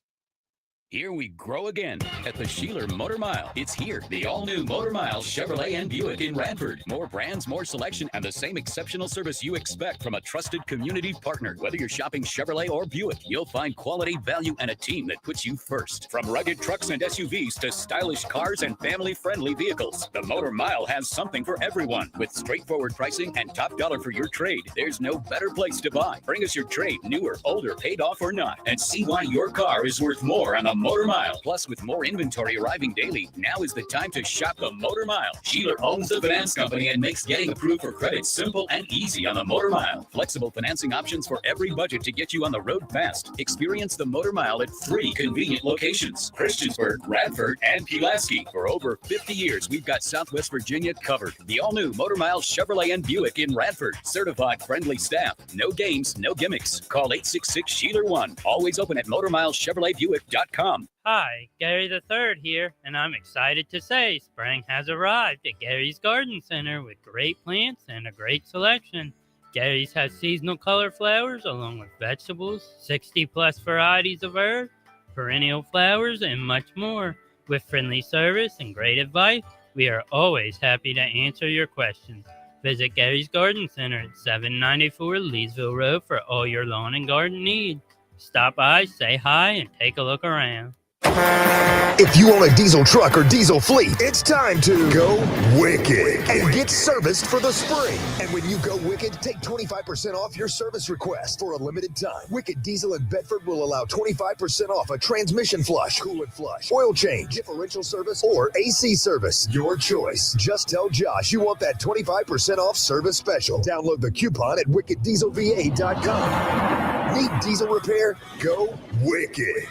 Here we grow again at the Sheeler Motor Mile. It's here, the all-new Motor Mile Chevrolet and Buick in Radford. More brands, more selection, and the same exceptional service you expect from a trusted community partner. Whether you're shopping Chevrolet or Buick, you'll find quality, value, and a team that puts you first. From rugged trucks and SUVs to stylish cars and family-friendly vehicles, the Motor Mile has something for everyone. With straightforward pricing and top dollar for your trade, there's no better place to buy. Bring us your trade, newer, older, paid off or not, and see why your car is worth more on the Motor Mile. Plus, with more inventory arriving daily, now is the time to shop the Motor Mile. Sheeler owns the finance company and makes getting approved for credit simple and easy on the Motor Mile. Flexible financing options for every budget to get you on the road fast. Experience the Motor Mile at 3 convenient locations: Christiansburg, Radford, and Pulaski. For over 50 years, we've got Southwest Virginia covered. The all-new Motor Mile Chevrolet and Buick in Radford. Certified friendly staff. No games, no gimmicks. Call 866-SHEELER1. Always open at MotorMileChevroletBuick.com. Hi, Gary the Third here, and I'm excited to say spring has arrived at Gary's Garden Center with great plants and a great selection. Gary's has seasonal color flowers along with vegetables, 60-plus varieties of herbs, perennial flowers, and much more. With friendly service and great advice, we are always happy to answer your questions. Visit Gary's Garden Center at 794 Leesville Road for all your lawn and garden needs. Stop by, say hi, and take a look around. If you own a diesel truck or diesel fleet, it's time to go wicked and get serviced for the spring. And when you go wicked, take 25% off your service request for a limited time. Wicked Diesel in Bedford will allow 25% off a transmission flush, coolant flush, oil change, differential service, or AC service. Your choice. Just tell Josh you want that 25% off service special. Download the coupon at wickeddieselva.com. Need diesel repair? Go wicked.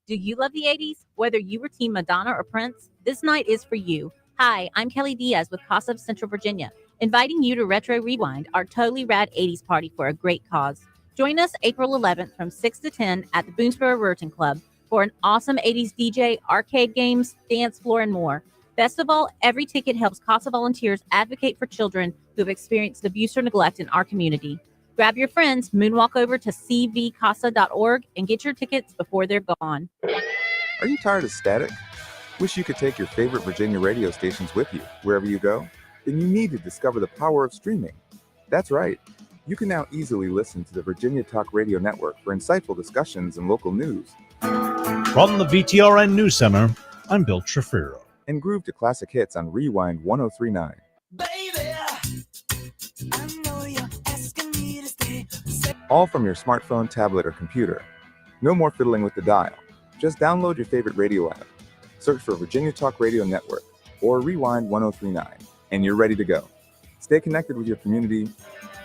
Do you love the 80s? Whether you were Team Madonna or Prince, this night is for you. Hi, I'm Kelly Diaz with Casa of Central Virginia, inviting you to Retro Rewind, our totally rad 80s party for a great cause. Join us April 11th from 6 to 10 at the Boonesboro Ruritan Club for an awesome 80s DJ, arcade games, dance floor, and more. Best of all, every ticket helps Casa volunteers advocate for children who have experienced abuse or neglect in our community. Grab your friends, moonwalk over to cvcasa.org, and get your tickets before they're gone. Are you tired of static? Wish you could take your favorite Virginia radio stations with you wherever you go? Then you need to discover the power of streaming. That's right. You can now easily listen to the Virginia Talk Radio Network for insightful discussions and local news. From the VTRN News Center, I'm Bill Trefiro. And groove to classic hits on Rewind 1039. All from your smartphone, tablet, or computer. No more fiddling with the dial. Just download your favorite radio app. Search for Virginia Talk Radio Network or Rewind 1039, and you're ready to go. Stay connected with your community.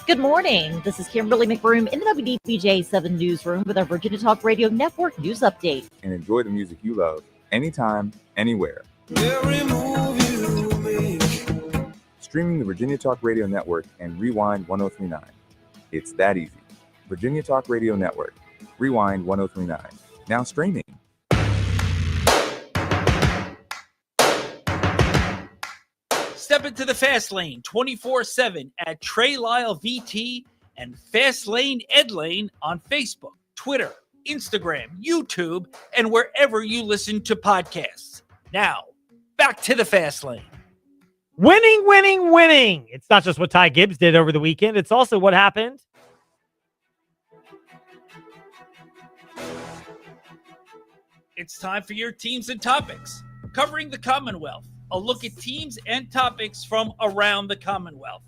Good morning. This is Kimberly McBroom in the WDPJ 7 Newsroom with our Virginia Talk Radio Network news update. And enjoy the music you love, anytime, anywhere. Streaming the Virginia Talk Radio Network and Rewind 1039. It's that easy. Virginia Talk Radio Network. Rewind 1039. Now streaming. Step into the Fast Lane 24/7 at Trey Lyle VT and Fast Lane Ed Lane on Facebook, Twitter, Instagram, YouTube, and wherever you listen to podcasts. Now, back to the Fast Lane. Winning, winning, winning. It's not just what Ty Gibbs did over the weekend. It's also what happened. It's time for your teams and topics. Covering the Commonwealth. A look at teams and topics from around the Commonwealth.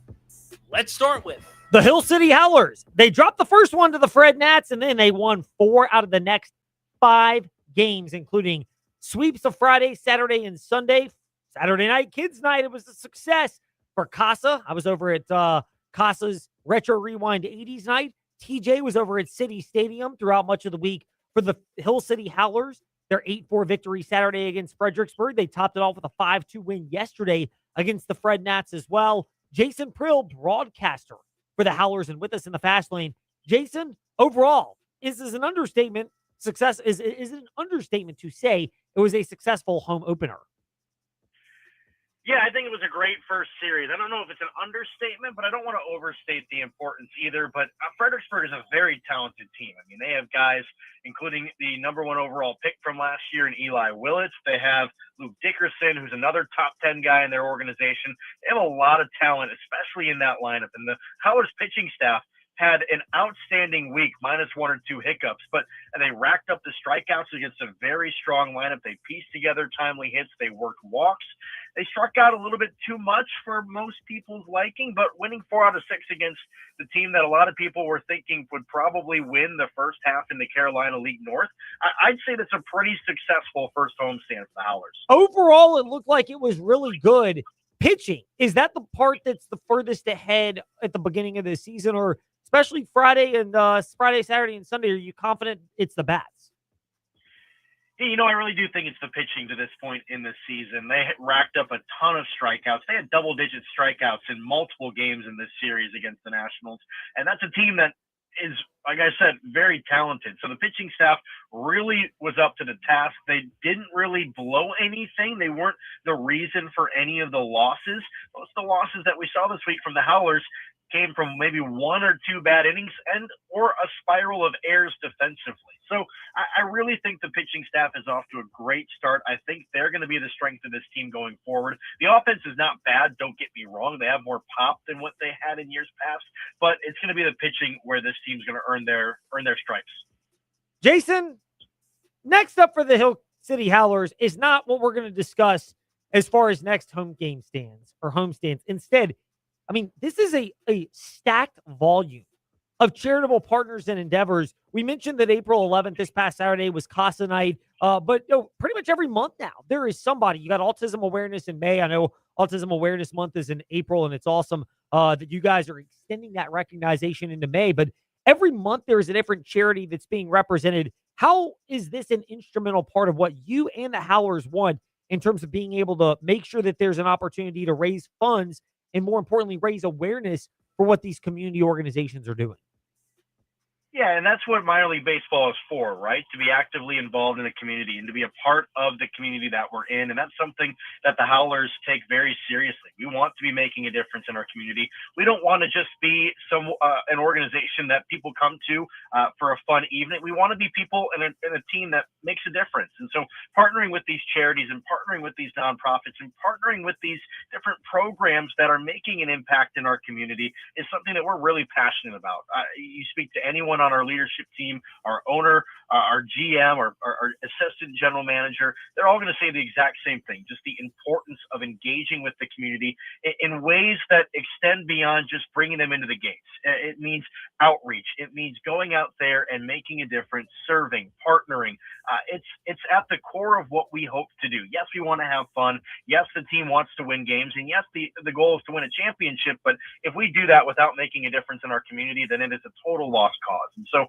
Let's start with The Hill City Howlers. They dropped the first one to the Fred Nats, and then they won 4 out of the next 5 games, including sweeps of Friday, Saturday, and Sunday. Saturday night, kids' night, it was a success for Casa. I was over at Casa's Retro Rewind 80s night. TJ was over at City Stadium throughout much of the week for the Hill City Howlers. Their 8-4 victory Saturday against Fredericksburg. They topped it off with a 5-2 win yesterday against the Fred Nats as well. Jason Prill, broadcaster for the Howlers and with us in the fast lane. Jason, overall, is this an understatement? Is it an understatement to say it was a successful home opener? Yeah, I think it was a great first series. I don't know if it's an understatement, but I don't want to overstate the importance either. But Fredericksburg is a very talented team. I mean, they have guys, including the number 1 overall pick from last year in Eli Willits. They have Luke Dickerson, who's another top 10 guy in their organization. They have a lot of talent, especially in that lineup. And the Howlers pitching staff had an outstanding week, minus 1 or 2 hiccups, but they racked up the strikeouts against a very strong lineup. They pieced together timely hits. They worked walks. They struck out a little bit too much for most people's liking, but winning 4 out of 6 against the team that a lot of people were thinking would probably win the first half in the Carolina League North, I'd say that's a pretty successful first homestand for the Howlers. Overall, it looked like it was really good. Pitching, is that the part that's the furthest ahead at the beginning of the season, or especially Friday, Saturday, and Sunday? Are you confident it's the bats? Yeah, I really do think it's the pitching to this point in the season. They racked up a ton of strikeouts. They had double-digit strikeouts in multiple games in this series against the Nationals, and that's a team that is, like I said, very talented. So the pitching staff really was up to the task. They didn't really blow anything. They weren't the reason for any of the losses. Most of the losses that we saw this week from the Howlers came from maybe 1 or 2 bad innings or a spiral of errors defensively. So I really think the pitching staff is off to a great start. I think they're going to be the strength of this team going forward. The offense is not bad, don't get me wrong. They have more pop than what they had in years past, but it's going to be the pitching where this team's going to earn their stripes. Jason, next up for the Hill City Howlers is not what we're going to discuss as far as next home game stands or homestands. Instead, I mean, this is a stacked volume of charitable partners and endeavors. We mentioned that April 11th, this past Saturday, was Casa Night, but pretty much every month now, there is somebody. You got Autism Awareness in May. I know Autism Awareness Month is in April, and it's awesome that you guys are extending that recognition into May, but every month there is a different charity that's being represented. How is this an instrumental part of what you and the Howlers want in terms of being able to make sure that there's an opportunity to raise funds and, more importantly, raise awareness for what these community organizations are doing? Yeah, and that's what minor league baseball is for, right? To be actively involved in the community and to be a part of the community that we're in. And that's something that the Howlers take very seriously. We want to be making a difference in our community. We don't want to just be an organization that people come to for a fun evening. We want to be people in a team that makes a difference. And so partnering with these charities and partnering with these nonprofits and partnering with these different programs that are making an impact in our community is something that we're really passionate about. You speak to anyone on our leadership team, our owner, our GM, our assistant general manager, they're all going to say the exact same thing, just the importance of engaging with the community in ways that extend beyond just bringing them into the gates. It means outreach. It means going out there and making a difference, serving, partnering. It's at the core of what we hope to do. Yes, we want to have fun. Yes, the team wants to win games. And yes, the goal is to win a championship. But if we do that without making a difference in our community, then it is a total lost cause. And so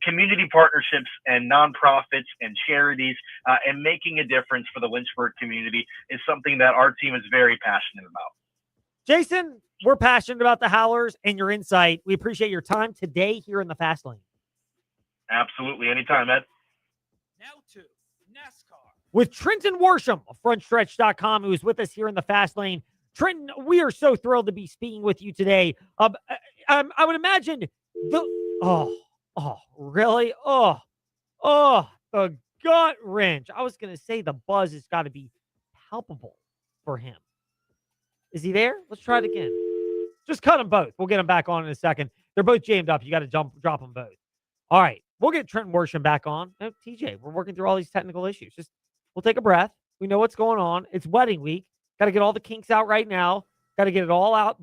community partnerships and nonprofits and charities and making a difference for the Lynchburg community is something that our team is very passionate about. Jason, we're passionate about the Howlers and your insight. We appreciate your time today here in the Fast Lane. Absolutely. Anytime, Ed. Now to NASCAR. With Trenton Worsham of FrontStretch.com, who is with us here in the Fast Lane. Trenton, we are so thrilled to be speaking with you today. I would imagine really? The gut wrench. I was going to say the buzz has got to be palpable for him. Is he there? Let's try it again. Just cut them both. We'll get them back on in a second. They're both jammed up. You got to drop them both. All right. We'll get Trenton Worsham back on. No, TJ, we're working through all these technical issues. We'll take a breath. We know what's going on. It's wedding week. Got to get all the kinks out right now. Got to get it all out.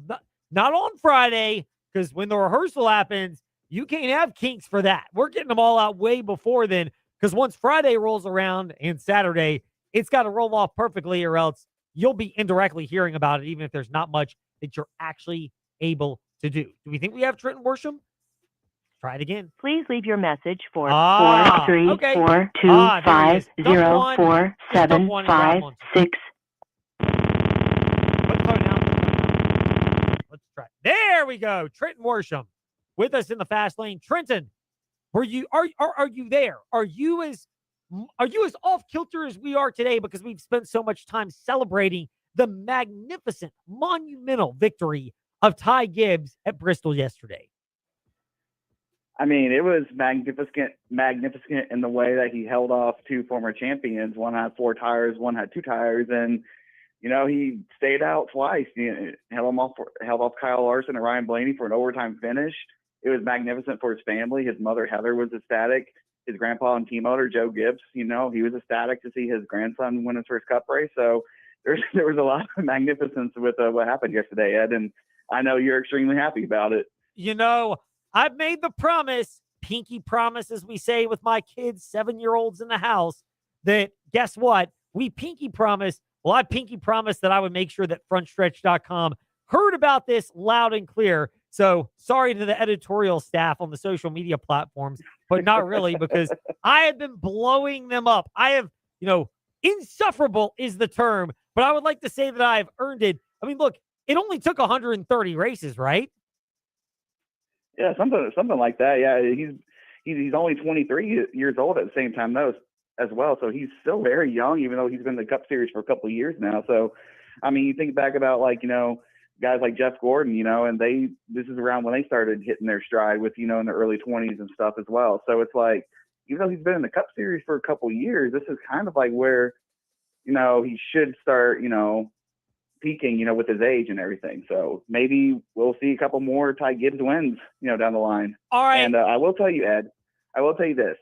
Not on Friday, because when the rehearsal happens, you can't have kinks for that. We're getting them all out way before then, because once Friday rolls around and Saturday, it's got to roll off perfectly, or else you'll be indirectly hearing about it, even if there's not much that you're actually able to do. Do we think we have Trenton Worsham? Try it again. Please leave your message for okay. 434250756. Let's try. There we go. Trenton Worsham with us in the fast lane. Trenton, are you there? Are you as off kilter as we are today, because we've spent so much time celebrating the magnificent, monumental victory of Ty Gibbs at Bristol yesterday? I mean, it was magnificent in the way that he held off two former champions. One had 4 tires, one had 2 tires, and he stayed out twice. Held off Kyle Larson and Ryan Blaney for an overtime finish. It was magnificent for his family. His mother Heather was ecstatic. His grandpa and team owner Joe Gibbs, he was ecstatic to see his grandson win his first Cup race. So there was a lot of magnificence with what happened yesterday, Ed, and I know you're extremely happy about it. I've made the promise, pinky promise, as we say with my kids, 7-year-olds in the house, that guess what? We pinky promise. Well, I pinky promised that I would make sure that frontstretch.com heard about this loud and clear. So sorry to the editorial staff on the social media platforms, but not really, because I have been blowing them up. I have, insufferable is the term, but I would like to say that I've earned it. I mean, look, it only took 130 races, right? Yeah, something like that. Yeah, he's only 23 years old at the same time though, as well. So he's still very young, even though he's been in the Cup Series for a couple of years now. So, I mean, you think back about guys like Jeff Gordon, and this is around when they started hitting their stride with in their early 20s and stuff as well. So it's like, even though he's been in the Cup Series for a couple of years, this is kind of like where he should start peaking, with his age and everything. So maybe we'll see a couple more Ty Gibbs wins, down the line. All right. And I will tell you, Ed, this.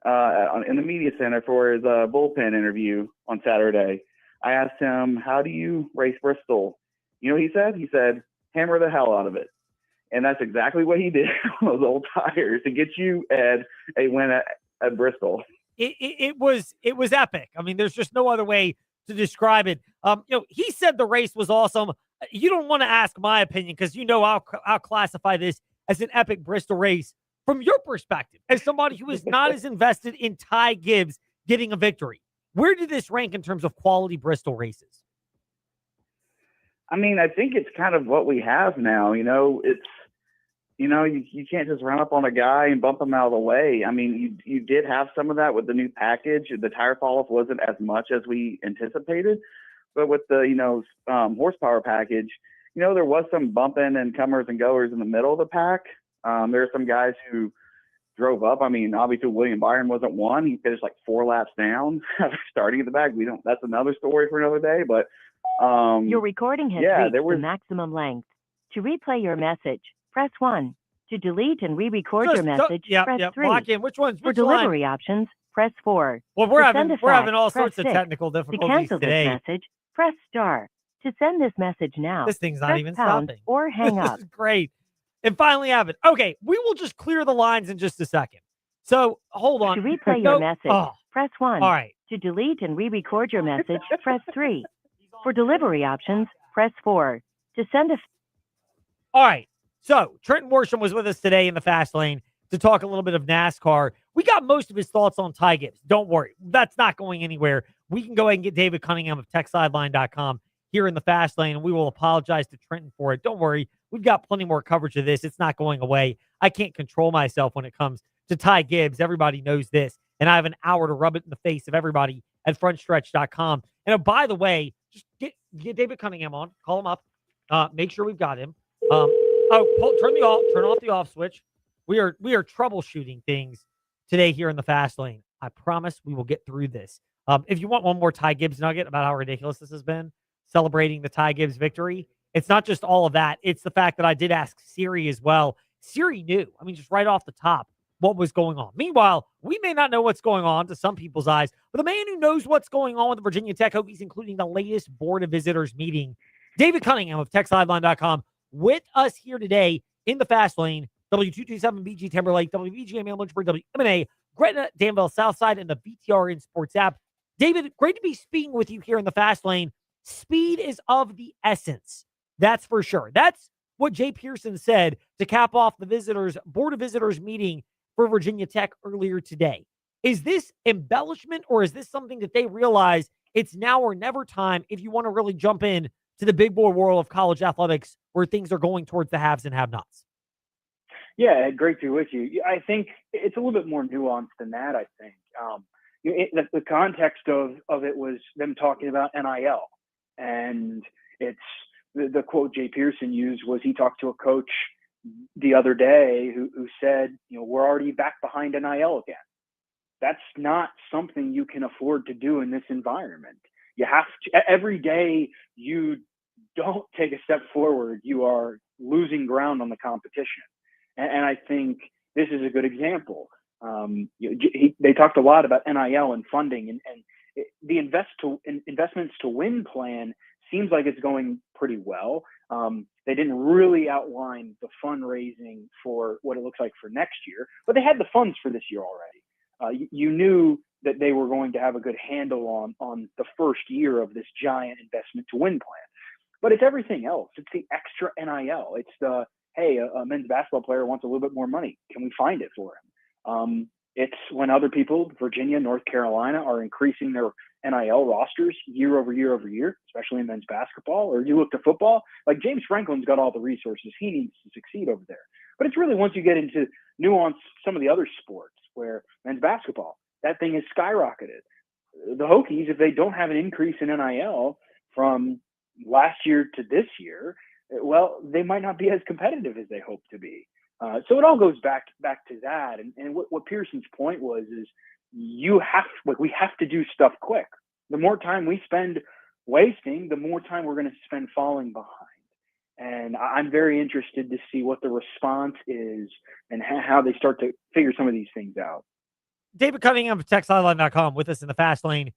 In the media center for his bullpen interview on Saturday, I asked him, how do you race Bristol? You know what he said? He said, hammer the hell out of it. And that's exactly what he did on those old tires to get you, Ed, a win at Bristol. It was epic. I mean, there's just no other way to describe it. He said the race was awesome. You don't want to ask my opinion, because I'll classify this as an epic Bristol race from your perspective, as somebody who is not as invested in Ty Gibbs getting a victory. Where did this rank in terms of quality Bristol races? I mean, I think it's kind of what we have now. It's you can't just run up on a guy and bump him out of the way. I mean, you did have some of that with the new package. The tire fall off wasn't as much as we anticipated, but with the horsepower package, there was some bumping and comers and goers in the middle of the pack. There are some guys who drove up. I mean, obviously William Byron wasn't one. He finished like 4 laps down starting at the back. That's another story for another day. But your recording has reached the maximum length. To replay your message, press 1. To delete and re-record your message, press 3. Lock in. Which For delivery options, press 4. Well, we're having all sorts of technical difficulties to cancel today. This message, press star. To send this message now, this thing's not press even pound stopping. Or hang up. This is great. And finally have it. Okay, we will just clear the lines in just a second. So hold on. To replay your message, press 1. All right. To delete and re-record your message, press 3. For delivery options, press 4. To send a... All right. So Trenton Worsham was with us today in the fast lane to talk a little bit of NASCAR. We got most of his thoughts on Ty Gibbs. Don't worry. That's not going anywhere. We can go ahead and get David Cunningham of TechSideline.com here in the fast lane, and we will apologize to Trenton for it. Don't worry. We've got plenty more coverage of this. It's not going away. I can't control myself when it comes to Ty Gibbs. Everybody knows this. And I have an hour to rub it in the face of everybody at frontstretch.com. And by the way, just get David Cunningham on. Call him up. Make sure we've got him. Turn off the off switch. We are troubleshooting things today here in the fast lane. I promise we will get through this. If you want one more Ty Gibbs nugget about how ridiculous this has been, celebrating the Ty Gibbs victory, it's not just all of that. It's the fact that I did ask Siri as well. Siri knew, just right off the top, what was going on. Meanwhile, we may not know what's going on to some people's eyes, but the man who knows what's going on with the Virginia Tech Hokies, including the latest Board of Visitors meeting, David Cunningham of TechSideline.com, with us here today. in the fast lane. W227BG Timberlake, WVGM Lynchburg, WMNA, Gretna, Danville, Southside, and the VTRN Sports app. David, great to be speaking with you here in the fast lane. Speed is of the essence. That's for sure. That's what Jay Pearson said to cap off the Board of Visitors meeting for Virginia Tech earlier today. Is this embellishment, or is this something that they realize it's now or never time if you want to really jump in to the big boy world of college athletics where things are going towards the haves and have-nots? Yeah, great to be with you. I think it's a little bit more nuanced than that, I think. The context of it was them talking about NIL. And it's the quote Jay Pearson used was he talked to a coach the other day who said, we're already back behind NIL again. That's not something you can afford to do in this environment. You have to, every day you don't take a step forward, you are losing ground on the competition. And I think this is a good example. They talked a lot about NIL and funding, and the investments to win plan seems like it's going pretty well. They didn't really outline the fundraising for what it looks like for next year, but they had the funds for this year already. You knew that they were going to have a good handle on the first year of this giant investment to win plan. But it's everything else. It's the extra NIL. It's the, hey, a men's basketball player wants a little bit more money. Can we find it for him? It's when other people, Virginia, North Carolina, are increasing their NIL rosters year over year over year, especially in men's basketball. Or you look to football, like James Franklin's got all the resources he needs to succeed over there. But it's really once you get into nuance some of the other sports where men's basketball, that thing has skyrocketed. The Hokies, if they don't have an increase in NIL from last year to this year, well, they might not be as competitive as they hope to be. So it all goes back to that. And what Pearson's point was is we have to do stuff quick. The more time we spend wasting, the more time we're going to spend falling behind. And I'm very interested to see what the response is and how they start to figure some of these things out. David Cunningham of TechSideline.com with us in the fast lane.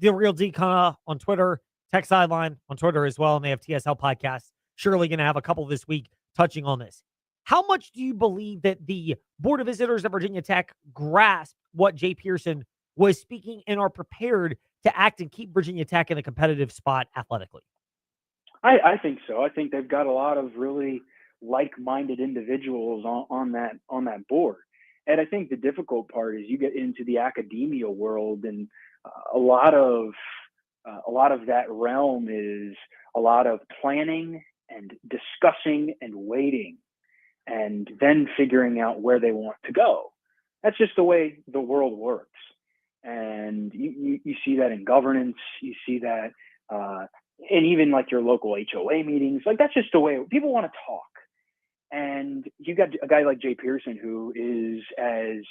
The Real D Cunningham on Twitter, Tech Sideline on Twitter as well, and they have TSL podcasts. Surely going to have a couple this week touching on this. How much do you believe that the Board of Visitors of Virginia Tech grasp what Jay Pearson was speaking and are prepared to act and keep Virginia Tech in a competitive spot athletically? I think so. I think they've got a lot of really like-minded individuals on that board. And I think the difficult part is you get into the academia world, and a lot of that realm is a lot of planning and discussing and waiting and then figuring out where they want to go. That's just the way the world works. And you see that in governance, you see that, and even like your local HOA meetings, like that's just the way people want to talk. And you got a guy like Jay Pearson, who is, as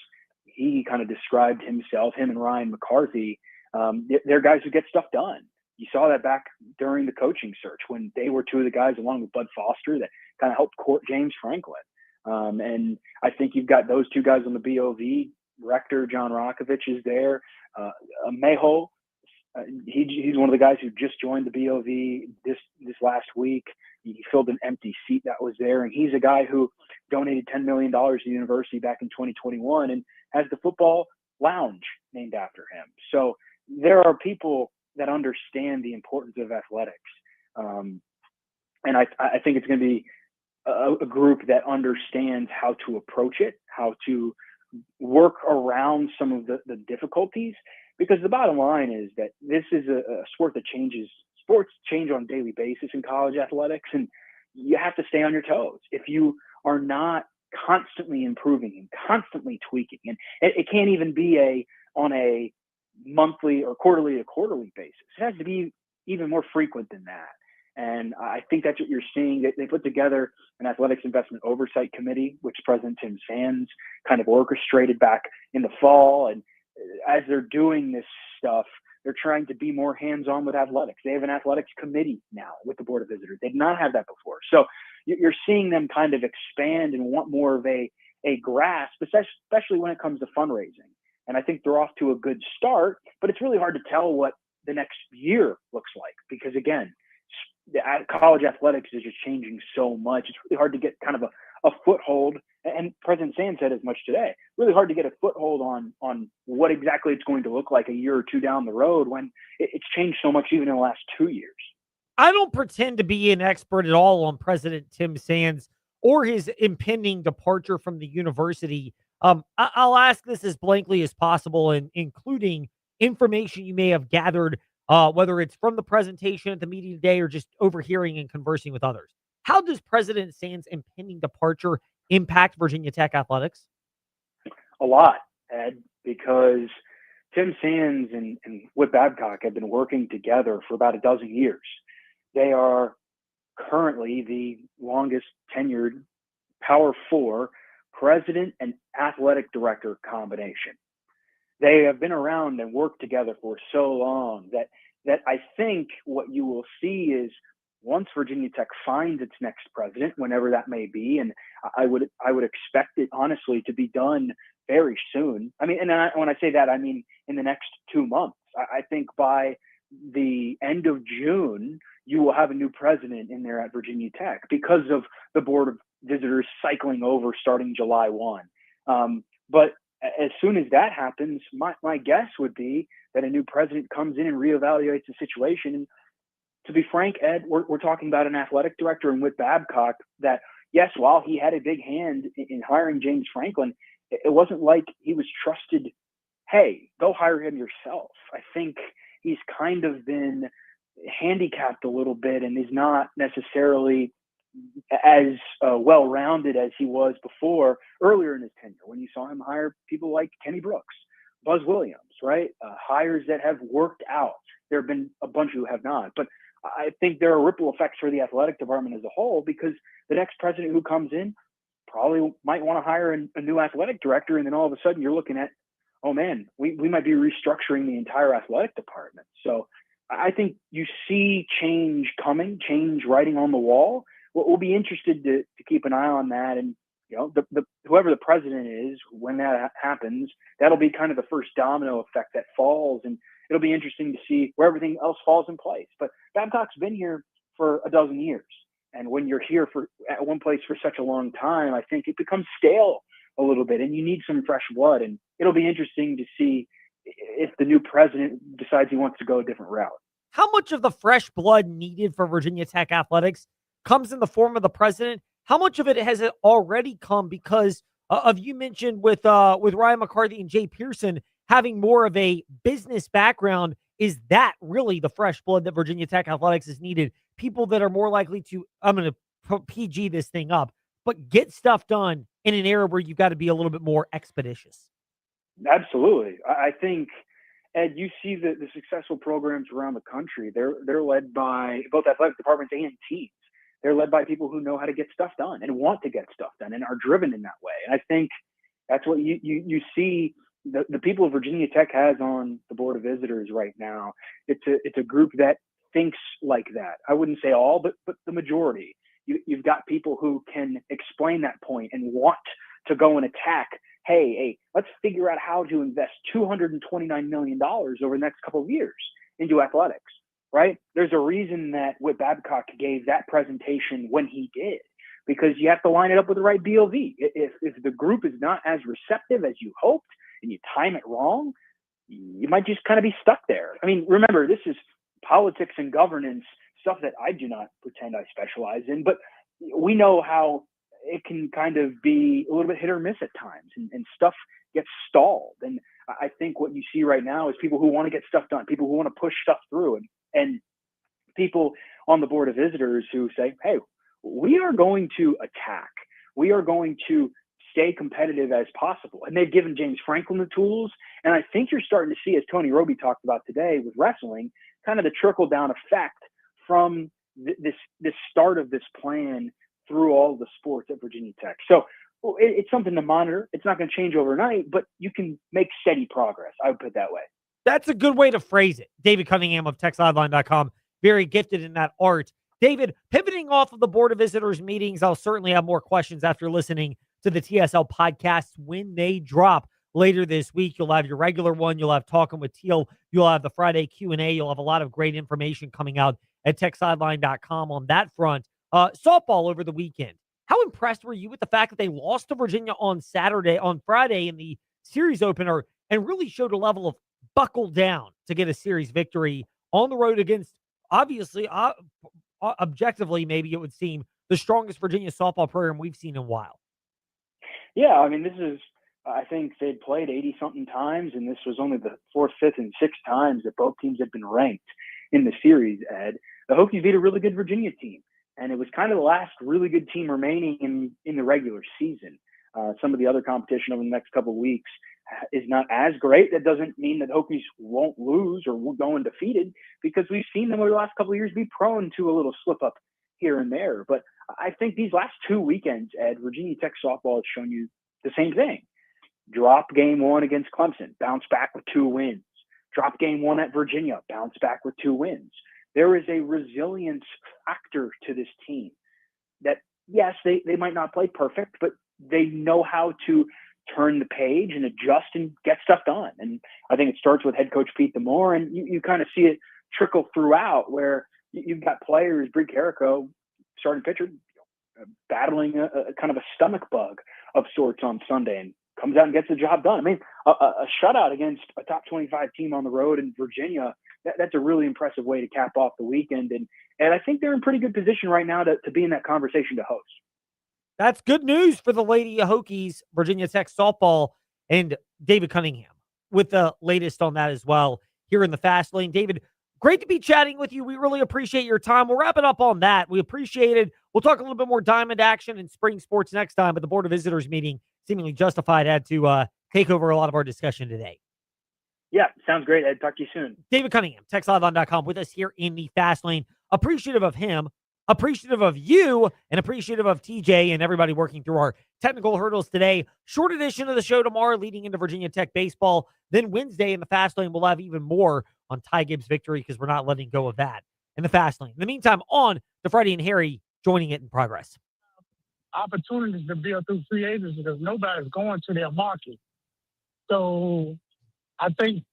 he kind of described himself, him and Ryan McCarthy, they're guys who get stuff done. You saw that back during the coaching search when they were two of the guys, along with Bud Foster, that kind of helped court James Franklin. And I think you've got those two guys on the BOV. Rector John Rakovich is there. Mejo, he's one of the guys who just joined the BOV this last week. He filled an empty seat that was there, and he's a guy who donated $10 million to the university back in 2021 and has the football lounge named after him. So there are people that understand the importance of athletics. And I think it's going to be a group that understands how to approach it, how to work around some of the difficulties, because the bottom line is that this is a sport that changes. Sports change on a daily basis in college athletics, and you have to stay on your toes. If you are not constantly improving and constantly tweaking, and it can't even be on a monthly or quarterly basis. It has to be even more frequent than that. And I think that's what you're seeing. They put together an athletics investment oversight committee, which President Tim Sands kind of orchestrated back in the fall. And as they're doing this stuff, they're trying to be more hands-on with athletics. They have an athletics committee now with the Board of Visitors. They did not have that before. So you're seeing them kind of expand and want more of a grasp, especially when it comes to fundraising. And I think they're off to a good start, but it's really hard to tell what the next year looks like because, again, college athletics is just changing so much. It's really hard to get kind of a foothold. And President Sands said as much today. Really hard to get a foothold on what exactly it's going to look like a year or two down the road when it's changed so much even in the last 2 years. I don't pretend to be an expert at all on President Tim Sands or his impending departure from the university. I'll ask this as blankly as possible, and including information you may have gathered, whether it's from the presentation at the meeting today or just overhearing and conversing with others. How does President Sands' impending departure impact Virginia Tech athletics? A lot, Ed, because Tim Sands and Whit Babcock have been working together for about a dozen years. They are currently the longest tenured Power 4 president and athletic director combination. They have been around and worked together for so long that I think what you will see is once Virginia Tech finds its next president, whenever that may be, and I would expect it honestly to be done very soon. I mean, when I say that, I mean in the next 2 months. I think by the end of June, you will have a new president in there at Virginia Tech because of the Board of Visitors cycling over starting July 1. But as soon as that happens, my guess would be that a new president comes in and reevaluates the situation. And to be frank, Ed, we're talking about an athletic director in Whit Babcock that, yes, while he had a big hand in hiring James Franklin, it wasn't like he was trusted, hey, go hire him yourself. I think he's kind of been handicapped a little bit and is not necessarily as well-rounded as he was before earlier in his tenure when you saw him hire people like Kenny Brooks, Buzz Williams, right? Hires that have worked out. There have been a bunch who have not. But I think there are ripple effects for the athletic department as a whole because the next president who comes in probably might want to hire a new athletic director, and then all of a sudden you're looking at, oh man, we might be restructuring the entire athletic department. So I think you see change coming, change writing on the wall. We'll be interested to keep an eye on that. And, you know, whoever the president is, when that happens, that'll be kind of the first domino effect that falls. And it'll be interesting to see where everything else falls in place. But Babcock's been here for a dozen years. And when you're here at one place for such a long time, I think it becomes stale a little bit and you need some fresh blood. And it'll be interesting to see if the new president decides he wants to go a different route. How much of the fresh blood needed for Virginia Tech athletics comes in the form of the president? How much of it has it already come because of you mentioned with Ryan McCarthy and Jay Pearson having more of a business background? Is that really the fresh blood that Virginia Tech athletics has needed? People that are more likely to, I'm going to PG this thing up, but get stuff done in an era where you've got to be a little bit more expeditious. Absolutely. I think, Ed, you see the successful programs around the country. They're led by both athletic departments and teams. They're led by people who know how to get stuff done and want to get stuff done and are driven in that way. And I think that's what you see the people of Virginia Tech has on the Board of Visitors right now. It's a group that thinks like that. I wouldn't say all, but the majority. You've got people who can explain that point and want to go and attack. Hey, let's figure out how to invest $229 million over the next couple of years into athletics, right? There's a reason that Whit Babcock gave that presentation when he did, because you have to line it up with the right BOV. If the group is not as receptive as you hoped and you time it wrong, you might just kind of be stuck there. I mean, remember, this is politics and governance, stuff that I do not pretend I specialize in, but we know how it can kind of be a little bit hit or miss at times and stuff gets stalled. And I think what you see right now is people who want to get stuff done, people who want to push stuff through and people on the Board of Visitors who say, hey, we are going to attack. We are going to stay competitive as possible. And they've given James Franklin the tools. And I think you're starting to see, as Tony Roby talked about today with wrestling, kind of the trickle down effect from this start of this plan through all the sports at Virginia Tech. So it's something to monitor. It's not going to change overnight, but you can make steady progress. I would put it that way. That's a good way to phrase it. David Cunningham of TexSideline.com, very gifted in that art. David, pivoting off of the Board of Visitors meetings, I'll certainly have more questions after listening to the TSL podcasts when they drop later this week. You'll have your regular one. You'll have Talking with Teal. You'll have the Friday Q&A. You'll have a lot of great information coming out at TexSideline.com on that front. Softball over the weekend. How impressed were you with the fact that they lost to Virginia on Friday in the series opener, and really showed a level of buckle down to get a series victory on the road against, obviously, objectively, maybe it would seem, the strongest Virginia softball program we've seen in a while? Yeah, I mean, I think they'd played 80-something times, and this was only the fourth, fifth, and sixth times that both teams had been ranked in the series, Ed. The Hokies beat a really good Virginia team, and it was kind of the last really good team remaining in the regular season. Some of the other competition over the next couple of weeks is not as great. That doesn't mean that the Hokies won't lose or won't go undefeated, because we've seen them over the last couple of years be prone to a little slip up here and there. But I think these last two weekends, Ed, Virginia Tech softball has shown you the same thing. Drop game one against Clemson, bounce back with 2 wins. Drop game one at Virginia, bounce back with 2 wins. There is a resilience factor to this team that, yes, they might not play perfect, but they know how to turn the page and adjust and get stuff done. And I think it starts with head coach Pete Demore, and you kind of see it trickle throughout, where you've got players, Bree Carrico, starting pitcher, battling a kind of a stomach bug of sorts on Sunday, and comes out and gets the job done. I mean, a shutout against a top 25 team on the road in Virginia, that's a really impressive way to cap off the weekend. And I think they're in pretty good position right now to be in that conversation to host. That's good news for the Lady Hokies, Virginia Tech softball, and David Cunningham with the latest on that as well here in the Fast Lane. David, great to be chatting with you. We really appreciate your time. We'll wrap it up on that. We appreciate it. We'll talk a little bit more Diamond action and spring sports next time, but the Board of Visitors meeting seemingly justified had to take over a lot of our discussion today. Yeah, sounds great, Ed. Talk to you soon. David Cunningham, TexLiveOn.com, with us here in the Fast Lane. Appreciative of him, appreciative of you, and appreciative of TJ and everybody working through our technical hurdles today. Short edition of the show tomorrow leading into Virginia Tech baseball. Then Wednesday in the Fast Lane, we'll have even more on Ty Gibbs' victory, because we're not letting go of that in the Fast Lane. In the meantime, on the Freddie and Harry joining it in progress. Opportunities to build through free agency, because nobody's going to their market. So I think